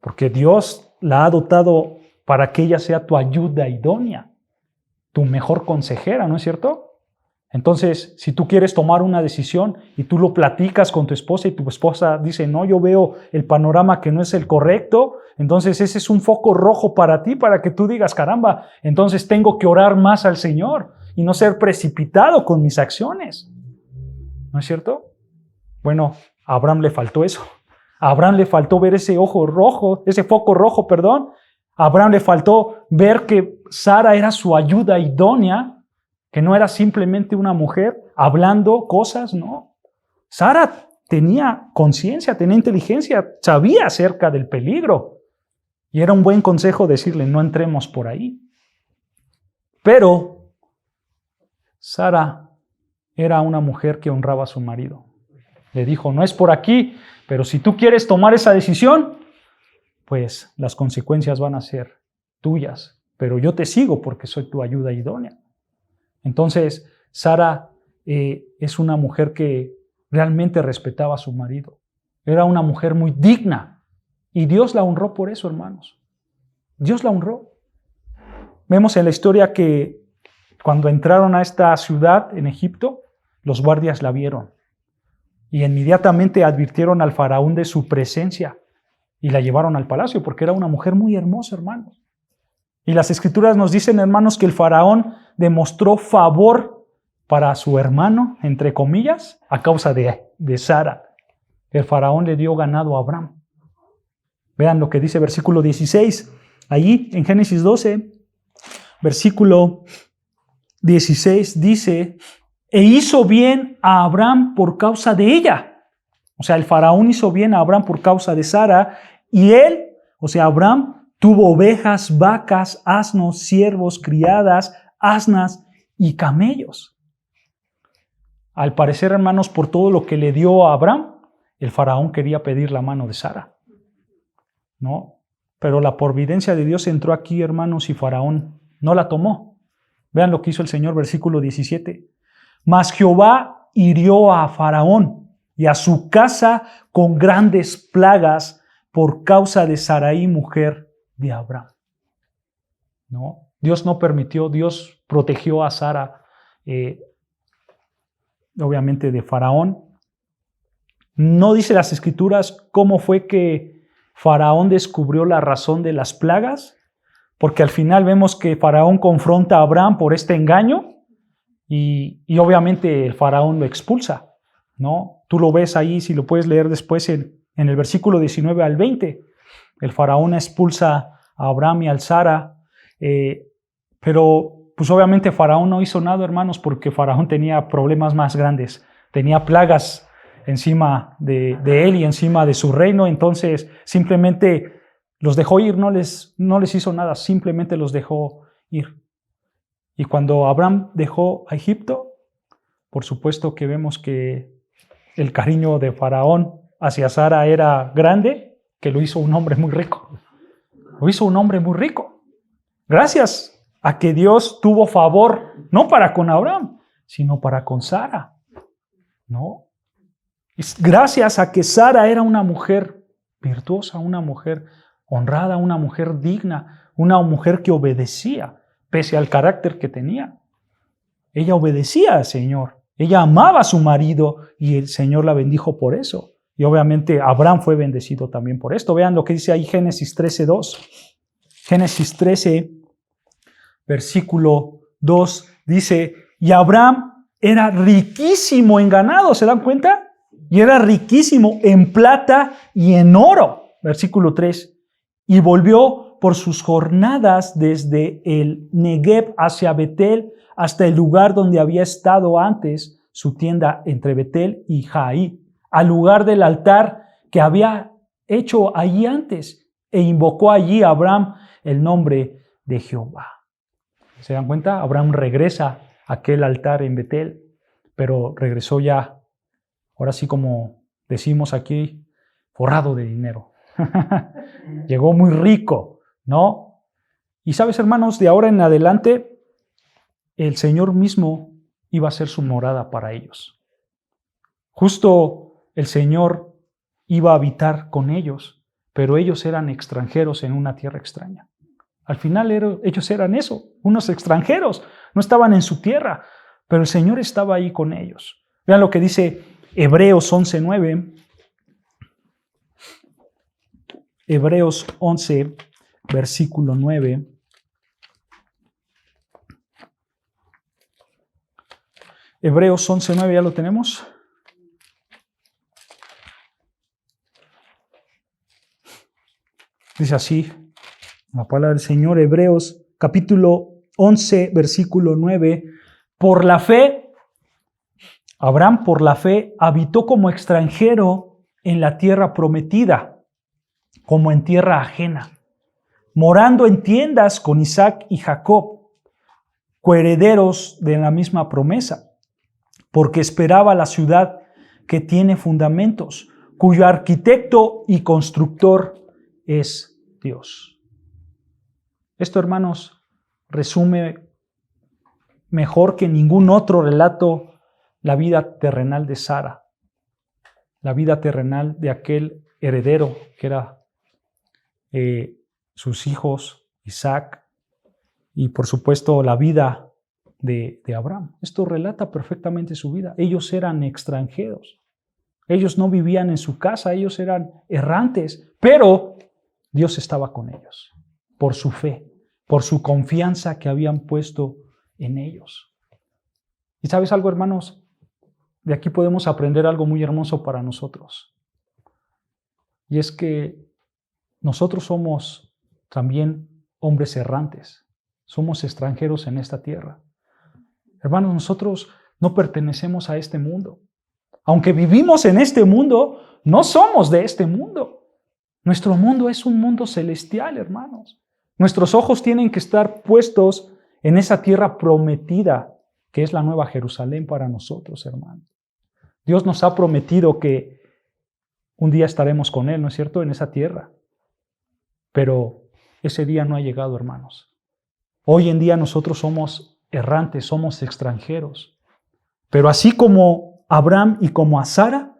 Porque Dios la ha dotado para que ella sea tu ayuda idónea, tu mejor consejera, ¿no es cierto? Entonces, si tú quieres tomar una decisión y tú lo platicas con tu esposa y tu esposa dice, no, yo veo el panorama que no es el correcto, entonces ese es un foco rojo para ti, para que tú digas, caramba, entonces tengo que orar más al Señor y no ser precipitado con mis acciones. ¿No es cierto? Bueno, a Abraham le faltó eso. A Abraham le faltó ver ese ojo rojo, ese foco rojo, perdón. A Abraham le faltó ver que Sara era su ayuda idónea, que no era simplemente una mujer hablando cosas, no. Sara tenía conciencia, tenía inteligencia, sabía acerca del peligro. Y era un buen consejo decirle, no entremos por ahí. Pero Sara era una mujer que honraba a su marido. Le dijo, no es por aquí, pero si tú quieres tomar esa decisión, pues las consecuencias van a ser tuyas. Pero yo te sigo porque soy tu ayuda idónea. Entonces, Sara es una mujer que realmente respetaba a su marido. Era una mujer muy digna. Y Dios la honró por eso, hermanos. Dios la honró. Vemos en la historia que cuando entraron a esta ciudad en Egipto, los guardias la vieron. Y inmediatamente advirtieron al faraón de su presencia. Y la llevaron al palacio porque era una mujer muy hermosa, hermanos. Y las escrituras nos dicen, hermanos, que el faraón demostró favor para su hermano, entre comillas, a causa de Sara. El faraón le dio ganado a Abraham. Vean lo que dice versículo 16. Allí en Génesis 12, versículo 16 dice, e hizo bien a Abraham por causa de ella. O sea, el faraón hizo bien a Abraham por causa de Sara. Y él, o sea, Abraham, tuvo ovejas, vacas, asnos, siervos, criadas, asnas y camellos. Al parecer, hermanos, por todo lo que le dio a Abraham, el faraón quería pedir la mano de Sara. ¿No? Pero la providencia de Dios entró aquí, hermanos, y faraón no la tomó. Vean lo que hizo el Señor, versículo 17. Mas Jehová hirió a faraón y a su casa con grandes plagas por causa de Sarai, mujer de Abraham. ¿No? Dios no permitió, Dios protegió a Sara, obviamente de faraón. No dice las escrituras cómo fue que faraón descubrió la razón de las plagas, porque al final vemos que faraón confronta a Abraham por este engaño y obviamente el faraón lo expulsa, ¿no? Tú lo ves ahí, si lo puedes leer después en el versículo 19 al 20. El faraón expulsa a Abraham y a Sara, pero pues obviamente faraón no hizo nada, hermanos, porque faraón tenía problemas más grandes, tenía plagas encima de él y encima de su reino, entonces simplemente los dejó ir, no les hizo nada, simplemente los dejó ir. Y cuando Abraham dejó a Egipto, por supuesto que vemos que el cariño de faraón hacia Sara era grande, que lo hizo un hombre muy rico. Lo hizo un hombre muy rico. Gracias a que Dios tuvo favor, no para con Abraham, sino para con Sara. ¿No? Gracias a que Sara era una mujer virtuosa, una mujer honrada, una mujer digna, una mujer que obedecía, pese al carácter que tenía. Ella obedecía al Señor, ella amaba a su marido y el Señor la bendijo por eso. Y obviamente Abraham fue bendecido también por esto. Vean lo que dice ahí Génesis 13:2. Génesis 13, versículo 2, dice, y Abraham era riquísimo en ganado, ¿se dan cuenta? Y era riquísimo en plata y en oro. Versículo 3, y volvió por sus jornadas desde el Negev hacia Betel hasta el lugar donde había estado antes su tienda entre Betel y Jai, al lugar del altar que había hecho allí antes, e invocó allí a Abraham el nombre de Jehová. ¿Se dan cuenta? Abraham regresa a aquel altar en Betel, pero regresó ya, ahora sí como decimos aquí, forrado de dinero. Llegó muy rico, ¿no? Y sabes, hermanos, de ahora en adelante, el Señor mismo iba a ser su morada para ellos. Justo el Señor iba a habitar con ellos, pero ellos eran extranjeros en una tierra extraña. Al final ellos eran eso, unos extranjeros, no estaban en su tierra, pero el Señor estaba ahí con ellos. Vean lo que dice Hebreos 11:9. Hebreos 11, versículo 9. Hebreos 11:9, ¿ya lo tenemos? Dice así la palabra del Señor, Hebreos capítulo 11, versículo 9. Por la fe, Abraham por la fe habitó como extranjero en la tierra prometida, como en tierra ajena, morando en tiendas con Isaac y Jacob, coherederos de la misma promesa, porque esperaba la ciudad que tiene fundamentos, cuyo arquitecto y constructor es Dios. Esto, hermanos, resume mejor que ningún otro relato la vida terrenal de Sara, la vida terrenal de aquel heredero que era sus hijos, Isaac, y por supuesto la vida de Abraham. Esto relata perfectamente su vida. Ellos eran extranjeros. Ellos no vivían en su casa, ellos eran errantes, pero Dios estaba con ellos por su fe, por su confianza que habían puesto en ellos. ¿Y sabes algo, hermanos? De aquí podemos aprender algo muy hermoso para nosotros. Y es que nosotros somos también hombres errantes. Somos extranjeros en esta tierra. Hermanos, nosotros no pertenecemos a este mundo. Aunque vivimos en este mundo, no somos de este mundo. Nuestro mundo es un mundo celestial, hermanos. Nuestros ojos tienen que estar puestos en esa tierra prometida, que es la Nueva Jerusalén para nosotros, hermanos. Dios nos ha prometido que un día estaremos con Él, ¿no es cierto?, en esa tierra. Pero ese día no ha llegado, hermanos. Hoy en día nosotros somos errantes, somos extranjeros. Pero así como Abraham y como a Sara,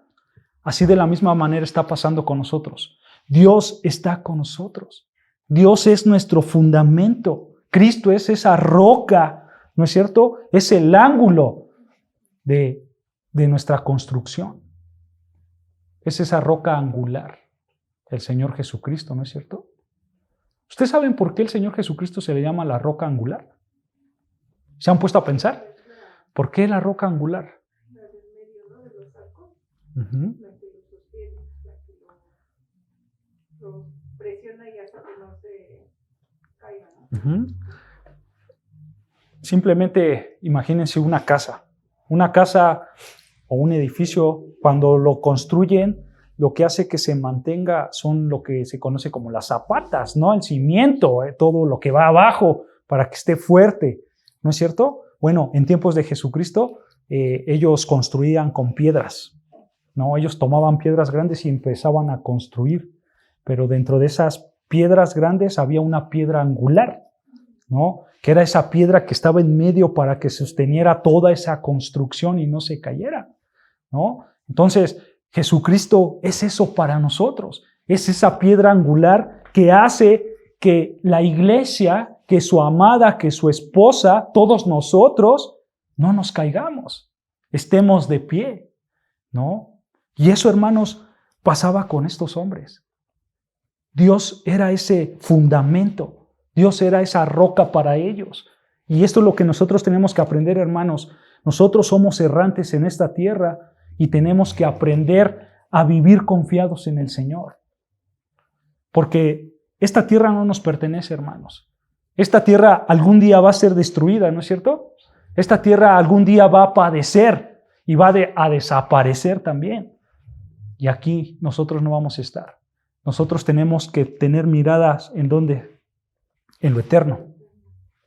así de la misma manera está pasando con nosotros. Dios está con nosotros. Dios es nuestro fundamento. Cristo es esa roca, ¿no es cierto? Es el ángulo de nuestra construcción. Es esa roca angular, el Señor Jesucristo, ¿no es cierto? ¿Ustedes saben por qué el Señor Jesucristo se le llama la roca angular? ¿Se han puesto a pensar? ¿Por qué la roca angular? Uh-huh. Lo presiona y hasta que no se caiga, ¿no? Uh-huh. Simplemente imagínense una casa o un edificio, cuando lo construyen, lo que hace que se mantenga son lo que se conoce como las zapatas, ¿no? El cimiento, todo lo que va abajo para que esté fuerte, ¿no es cierto? Bueno, en tiempos de Jesucristo, ellos construían con piedras, ¿no? Ellos tomaban piedras grandes y empezaban a construir, pero dentro de esas piedras grandes había una piedra angular, ¿no? que era esa piedra que estaba en medio para que sosteniera toda esa construcción y no se cayera, ¿no? Entonces, Jesucristo es eso para nosotros, es esa piedra angular que hace que la iglesia, que su amada, que su esposa, todos nosotros, no nos caigamos, estemos de pie, ¿no? Y eso, hermanos, pasaba con estos hombres. Dios era ese fundamento. Dios era esa roca para ellos. Y esto es lo que nosotros tenemos que aprender, hermanos. Nosotros somos errantes en esta tierra y tenemos que aprender a vivir confiados en el Señor. Porque esta tierra no nos pertenece, hermanos. Esta tierra algún día va a ser destruida, ¿no es cierto? Esta tierra algún día va a padecer y va a desaparecer también. Y aquí nosotros no vamos a estar. Nosotros tenemos que tener miradas ¿en dónde? En lo eterno,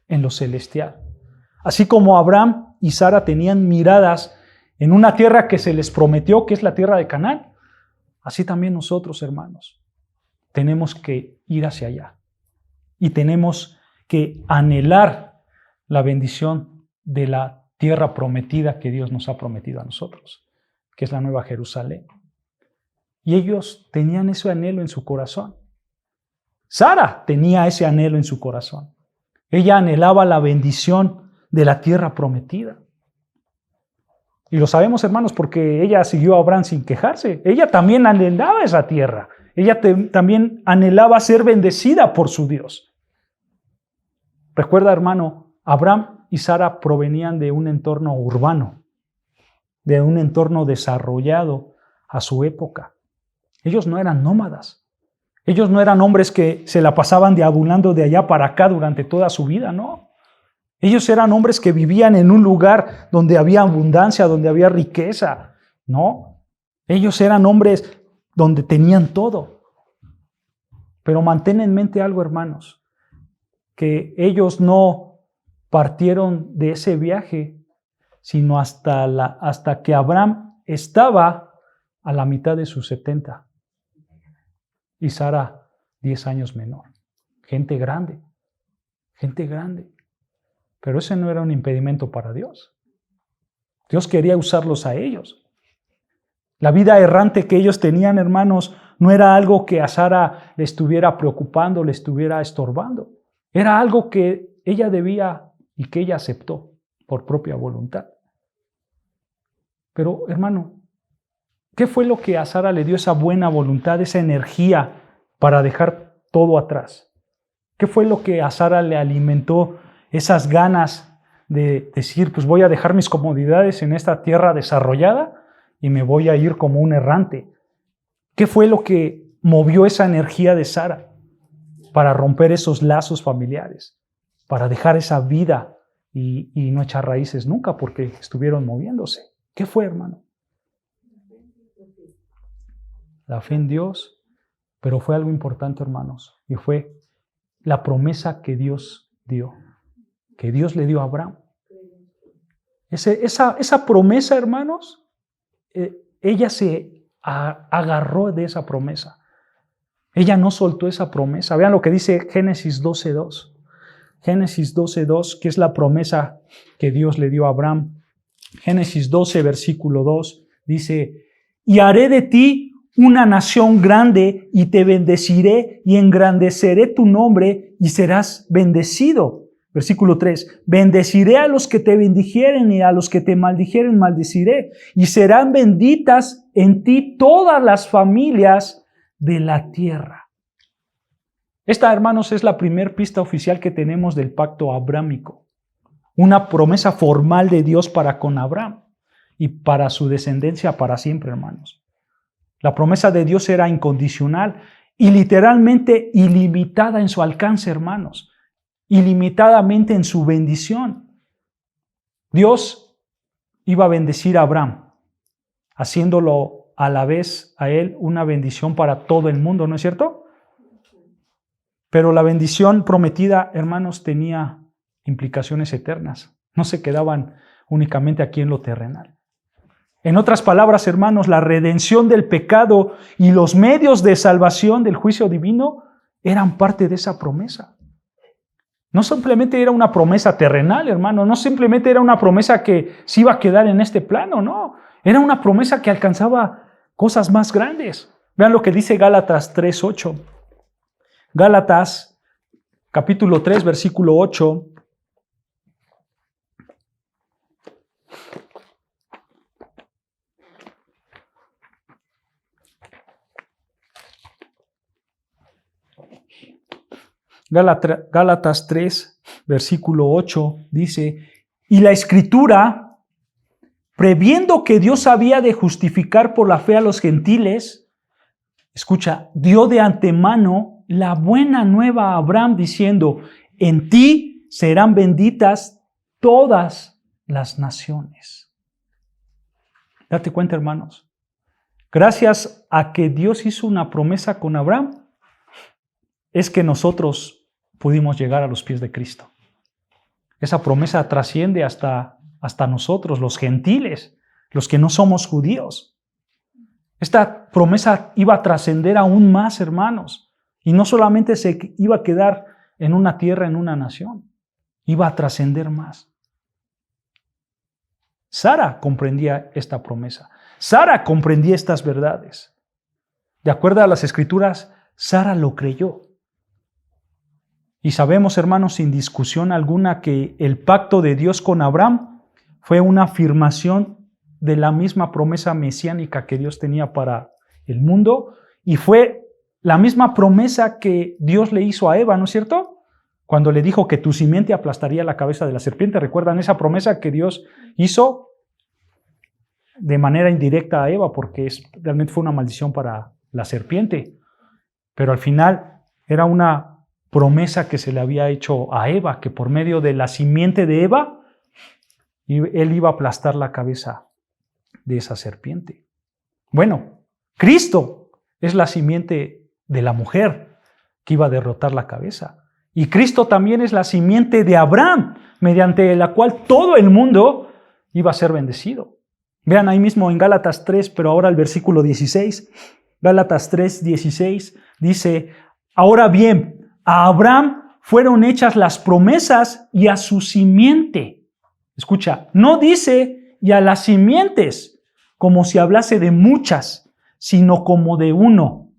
en lo celestial. Así como Abraham y Sara tenían miradas en una tierra que se les prometió, que es la tierra de Canaán, así también nosotros, hermanos, tenemos que ir hacia allá. Y tenemos que anhelar la bendición de la tierra prometida que Dios nos ha prometido a nosotros, que es la Nueva Jerusalén. Y ellos tenían ese anhelo en su corazón. Sara tenía ese anhelo en su corazón. Ella anhelaba la bendición de la tierra prometida. Y lo sabemos, hermanos, porque ella siguió a Abraham sin quejarse. Ella también anhelaba esa tierra. Ella también anhelaba ser bendecida por su Dios. Recuerda, hermano, Abraham y Sara provenían de un entorno urbano, de un entorno desarrollado a su época. Ellos no eran nómadas. Ellos no eran hombres que se la pasaban deambulando de allá para acá durante toda su vida, no. Ellos eran hombres que vivían en un lugar donde había abundancia, donde había riqueza, no. Ellos eran hombres donde tenían todo. Pero mantén en mente algo, hermanos, que ellos no partieron de ese viaje, sino hasta que Abraham estaba a la mitad de sus 70. Y Sara 10 años menor. Gente grande. Pero ese no era un impedimento para Dios. Dios quería usarlos a ellos. La vida errante que ellos tenían, hermanos, no era algo que a Sara le estuviera preocupando, le estuviera estorbando. Era algo que ella debía y que ella aceptó por propia voluntad. Pero, hermano, ¿qué fue lo que a Sara le dio esa buena voluntad, esa energía para dejar todo atrás? ¿Qué fue lo que a Sara le alimentó esas ganas de decir, pues voy a dejar mis comodidades en esta tierra desarrollada y me voy a ir como un errante? ¿Qué fue lo que movió esa energía de Sara para romper esos lazos familiares, para dejar esa vida y no echar raíces nunca porque estuvieron moviéndose? ¿Qué fue, hermano? La fe en Dios, pero fue algo importante, hermanos, y fue la promesa que Dios dio, que Dios le dio a Abraham. Esa promesa, hermanos, ella se agarró de esa promesa. Ella no soltó esa promesa. Vean lo que dice Génesis 12:2. Génesis 12:2, que es la promesa que Dios le dio a Abraham. Génesis 12, versículo 2, dice: y haré de ti una nación grande y te bendeciré y engrandeceré tu nombre y serás bendecido. Versículo 3, bendeciré a los que te bendijeren y a los que te maldijeren maldeciré, y serán benditas en ti todas las familias de la tierra. Esta, hermanos, es la primer pista oficial que tenemos del pacto abrámico. Una promesa formal de Dios para con Abraham y para su descendencia para siempre, hermanos. La promesa de Dios era incondicional y literalmente ilimitada en su alcance, hermanos. Ilimitadamente en su bendición. Dios iba a bendecir a Abraham, haciéndolo a la vez a él una bendición para todo el mundo, ¿no es cierto? Pero la bendición prometida, hermanos, tenía implicaciones eternas. No se quedaban únicamente aquí en lo terrenal. En otras palabras, hermanos, la redención del pecado y los medios de salvación del juicio divino eran parte de esa promesa. No simplemente era una promesa terrenal, hermano. No simplemente era una promesa que se iba a quedar en este plano, no. Era una promesa que alcanzaba cosas más grandes. Vean lo que dice Gálatas 3:8. Gálatas, capítulo 3, versículo 8. Gálatas 3, versículo 8 dice: y la Escritura, previendo que Dios había de justificar por la fe a los gentiles, escucha, dio de antemano la buena nueva a Abraham diciendo: en ti serán benditas todas las naciones. Date cuenta, hermanos, gracias a que Dios hizo una promesa con Abraham, es que nosotros pudimos llegar a los pies de Cristo. Esa promesa trasciende hasta nosotros, los gentiles, los que no somos judíos. Esta promesa iba a trascender aún más, hermanos. Y no solamente se iba a quedar en una tierra, en una nación. Iba a trascender más. Sara comprendía esta promesa. Sara comprendía estas verdades. De acuerdo a las Escrituras, Sara lo creyó. Y sabemos, hermanos, sin discusión alguna, que el pacto de Dios con Abraham fue una afirmación de la misma promesa mesiánica que Dios tenía para el mundo, y fue la misma promesa que Dios le hizo a Eva, ¿no es cierto? Cuando le dijo que tu simiente aplastaría la cabeza de la serpiente. ¿Recuerdan esa promesa que Dios hizo de manera indirecta a Eva? Porque realmente fue una maldición para la serpiente. Pero al final era una promesa que se le había hecho a Eva, que por medio de la simiente de Eva, él iba a aplastar la cabeza de esa serpiente. Bueno, Cristo es la simiente de la mujer que iba a derrotar la cabeza. Y Cristo también es la simiente de Abraham, mediante la cual todo el mundo iba a ser bendecido. Vean ahí mismo en Gálatas 3, pero ahora el versículo 16. Gálatas 3:16 dice: ahora bien, a Abraham fueron hechas las promesas y a su simiente. Escucha, no dice y a las simientes, como si hablase de muchas, sino como de uno,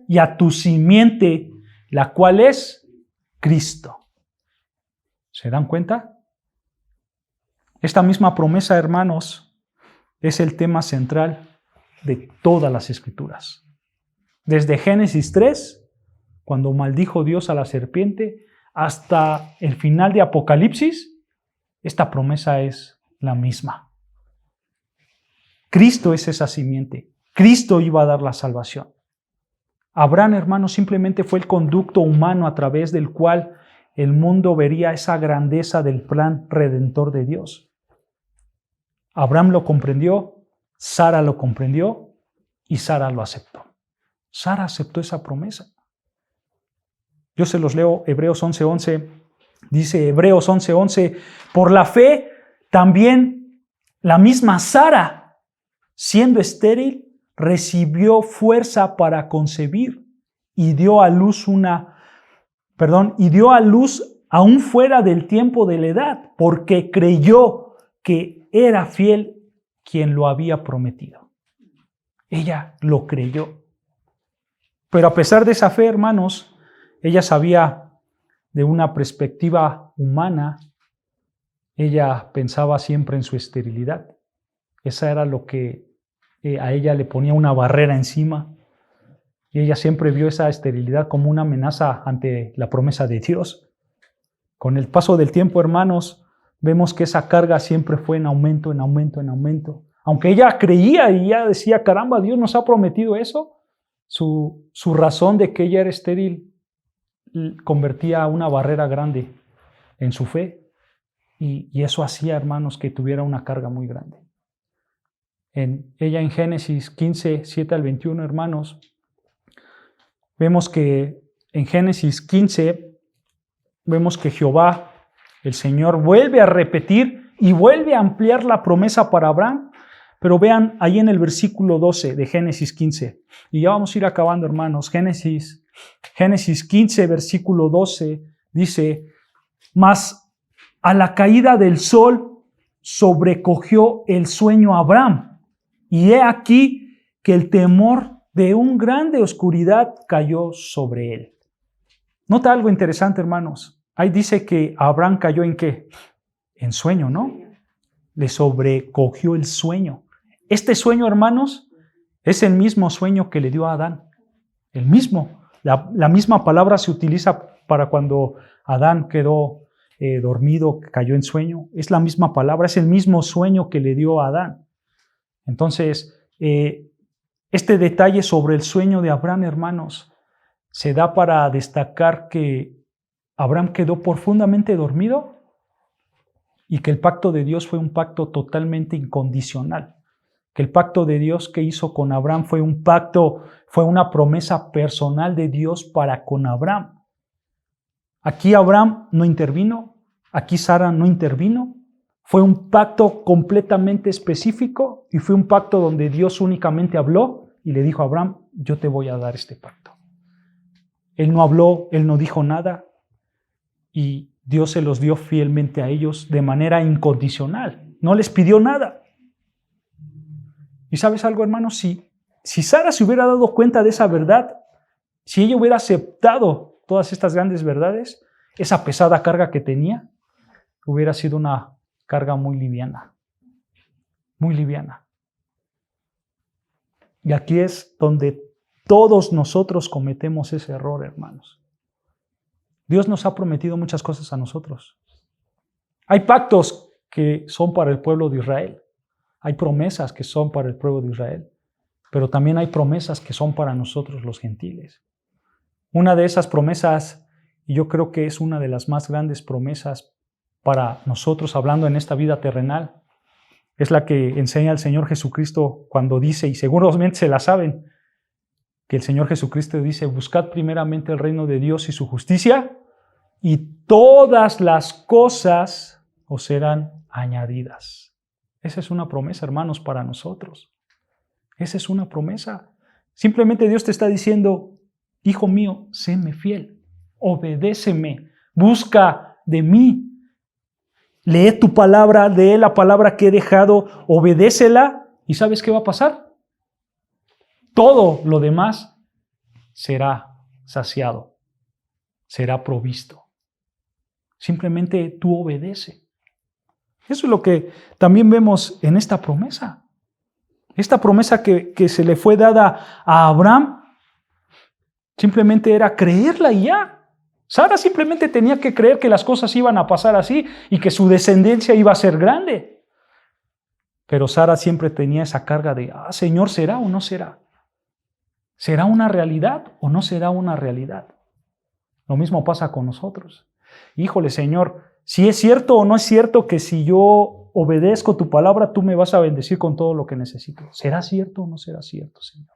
y a tu simiente, la cual es Cristo. ¿Se dan cuenta? Esta misma promesa, hermanos, es el tema central de todas las Escrituras. Desde Génesis 3, cuando maldijo Dios a la serpiente, hasta el final de Apocalipsis, esta promesa es la misma. Cristo es esa simiente. Cristo iba a dar la salvación. Abraham, hermano, simplemente fue el conducto humano a través del cual el mundo vería esa grandeza del plan redentor de Dios. Abraham lo comprendió, Sara lo comprendió y Sara lo aceptó. Sara aceptó esa promesa. Yo se los leo, Hebreos 11:11. Dice Hebreos 11:11: por la fe también la misma Sara, siendo estéril, recibió fuerza para concebir y dio a luz aún fuera del tiempo de la edad, porque creyó que era fiel quien lo había prometido. Ella lo creyó. Pero a pesar de esa fe, hermanos, ella sabía de una perspectiva humana, ella pensaba siempre en su esterilidad. Esa era lo que a ella le ponía una barrera encima. Y ella siempre vio esa esterilidad como una amenaza ante la promesa de Dios. Con el paso del tiempo, hermanos, vemos que esa carga siempre fue en aumento, en aumento, en aumento. Aunque ella creía y ella decía: caramba, Dios nos ha prometido eso, su razón de que ella era estéril convertía una barrera grande en su fe, y eso hacía, hermanos, que tuviera una carga muy grande. Ella en Génesis 15, 7 al 21, hermanos, vemos que en Génesis 15, vemos que Jehová, el Señor, vuelve a repetir y vuelve a ampliar la promesa para Abraham. Pero vean ahí en el versículo 12 de Génesis 15, y ya vamos a ir acabando, hermanos. Génesis 15, versículo 12, dice: Mas a la caída del sol sobrecogió el sueño a Abraham. Y he aquí que el temor de una grande oscuridad cayó sobre él. Nota algo interesante, hermanos. Ahí dice que Abraham cayó ¿en qué? En sueño, ¿no? Le sobrecogió el sueño. Este sueño, hermanos, es el mismo sueño que le dio a Adán. El mismo. La misma palabra se utiliza para cuando Adán quedó dormido, cayó en sueño. Es la misma palabra, es el mismo sueño que le dio a Adán. Entonces, este detalle sobre el sueño de Abraham, hermanos, se da para destacar que Abraham quedó profundamente dormido y que el pacto de Dios fue un pacto totalmente incondicional. Que el pacto de Dios que hizo con Abraham fue un pacto, fue una promesa personal de Dios para con Abraham. Aquí Abraham no intervino, aquí Sara no intervino. Fue un pacto completamente específico y fue un pacto donde Dios únicamente habló y le dijo a Abraham, yo te voy a dar este pacto. Él no habló, él no dijo nada y Dios se los dio fielmente a ellos de manera incondicional. No les pidió nada. Y ¿sabes algo, hermanos? Si Sara se hubiera dado cuenta de esa verdad, si ella hubiera aceptado todas estas grandes verdades, esa pesada carga que tenía, hubiera sido una carga muy liviana. Muy liviana. Y aquí es donde todos nosotros cometemos ese error, hermanos. Dios nos ha prometido muchas cosas a nosotros. Hay pactos que son para el pueblo de Israel. Hay promesas que son para el pueblo de Israel. Pero también hay promesas que son para nosotros los gentiles. Una de esas promesas, y yo creo que es una de las más grandes promesas para nosotros, hablando en esta vida terrenal, es la que enseña el Señor Jesucristo cuando dice, y seguramente se la saben, que el Señor Jesucristo dice, buscad primeramente el reino de Dios y su justicia, y todas las cosas os serán añadidas. Esa es una promesa, hermanos, para nosotros. Esa es una promesa. Simplemente Dios te está diciendo, hijo mío, séme fiel, obedéceme, busca de mí. Lee tu palabra, lee la palabra que he dejado, obedécela, y ¿sabes qué va a pasar? Todo lo demás será saciado, será provisto. Simplemente tú obedece. Eso es lo que también vemos en esta promesa. Esta promesa que se le fue dada a Abraham, simplemente era creerla y ya. Sara simplemente tenía que creer que las cosas iban a pasar así y que su descendencia iba a ser grande. Pero Sara siempre tenía esa carga de, Señor, ¿será o no será? ¿Será una realidad o no será una realidad? Lo mismo pasa con nosotros. Híjole, Señor, si es cierto o no es cierto que si yo obedezco tu palabra, tú me vas a bendecir con todo lo que necesito. ¿Será cierto o no será cierto, Señor?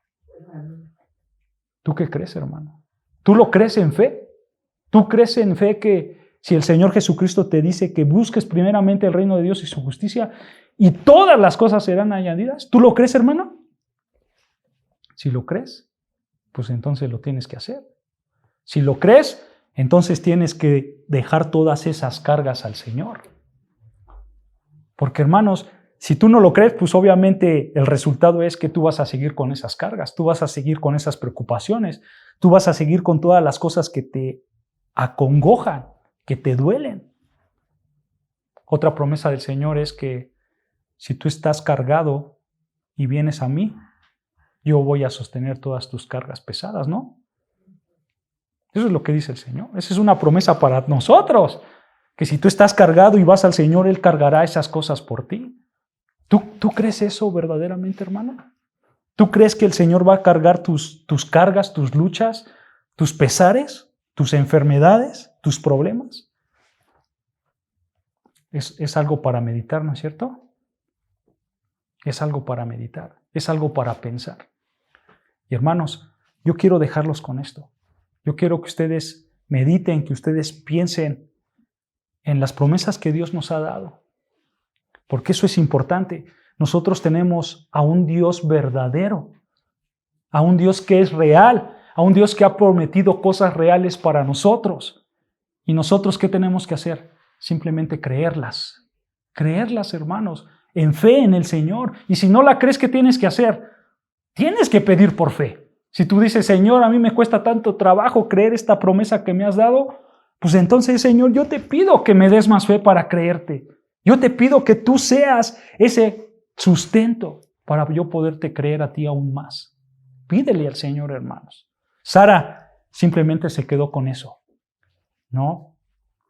¿Tú qué crees, hermano? ¿Tú lo crees en fe? ¿Tú crees en fe que si el Señor Jesucristo te dice que busques primeramente el reino de Dios y su justicia y todas las cosas serán añadidas? ¿Tú lo crees, hermano? Si lo crees, pues entonces lo tienes que hacer. Si lo crees, entonces tienes que dejar todas esas cargas al Señor. Porque, hermanos, si tú no lo crees, pues obviamente el resultado es que tú vas a seguir con esas cargas, tú vas a seguir con esas preocupaciones, tú vas a seguir con todas las cosas que te acongojan, que te duelen. Otra promesa del Señor es que si tú estás cargado y vienes a mí, yo voy a sostener todas tus cargas pesadas, ¿no? Eso es lo que dice el Señor. Esa es una promesa para nosotros, que si tú estás cargado y vas al Señor, Él cargará esas cosas por ti. ¿Tú crees eso verdaderamente, hermano? ¿Tú crees que el Señor va a cargar tus cargas, tus luchas, tus pesares, tus enfermedades, tus problemas? Es algo para meditar, ¿no es cierto? Es algo para meditar, es algo para pensar. Y hermanos, yo quiero dejarlos con esto. Yo quiero que ustedes mediten, que ustedes piensen en las promesas que Dios nos ha dado. Porque eso es importante. Nosotros tenemos a un Dios verdadero, a un Dios que es real, a un Dios que ha prometido cosas reales para nosotros. ¿Y nosotros qué tenemos que hacer? Simplemente creerlas. Creerlas, hermanos, en fe en el Señor. Y si no la crees, ¿qué tienes que hacer? Tienes que pedir por fe. Si tú dices, Señor, a mí me cuesta tanto trabajo creer esta promesa que me has dado, pues entonces, Señor, yo te pido que me des más fe para creerte. Yo te pido que tú seas ese sustento para yo poderte creer a ti aún más. Pídele al Señor, hermanos. Sara simplemente se quedó con eso. No,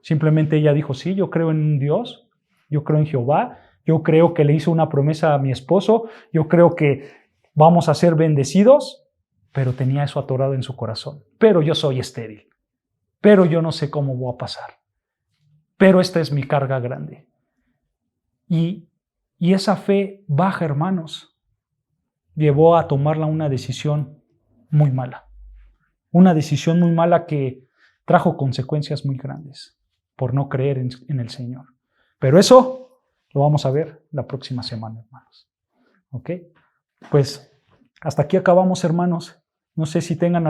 simplemente ella dijo, sí, yo creo en un Dios, yo creo en Jehová, yo creo que le hizo una promesa a mi esposo, yo creo que vamos a ser bendecidos, pero tenía eso atorado en su corazón. Pero yo soy estéril, pero yo no sé cómo voy a pasar, pero esta es mi carga grande. Y esa fe baja, hermanos, llevó a tomarla una decisión muy mala. Una decisión muy mala que trajo consecuencias muy grandes por no creer en el Señor. Pero eso lo vamos a ver la próxima semana, hermanos. ¿Ok? Pues hasta aquí acabamos, hermanos. No sé si tengan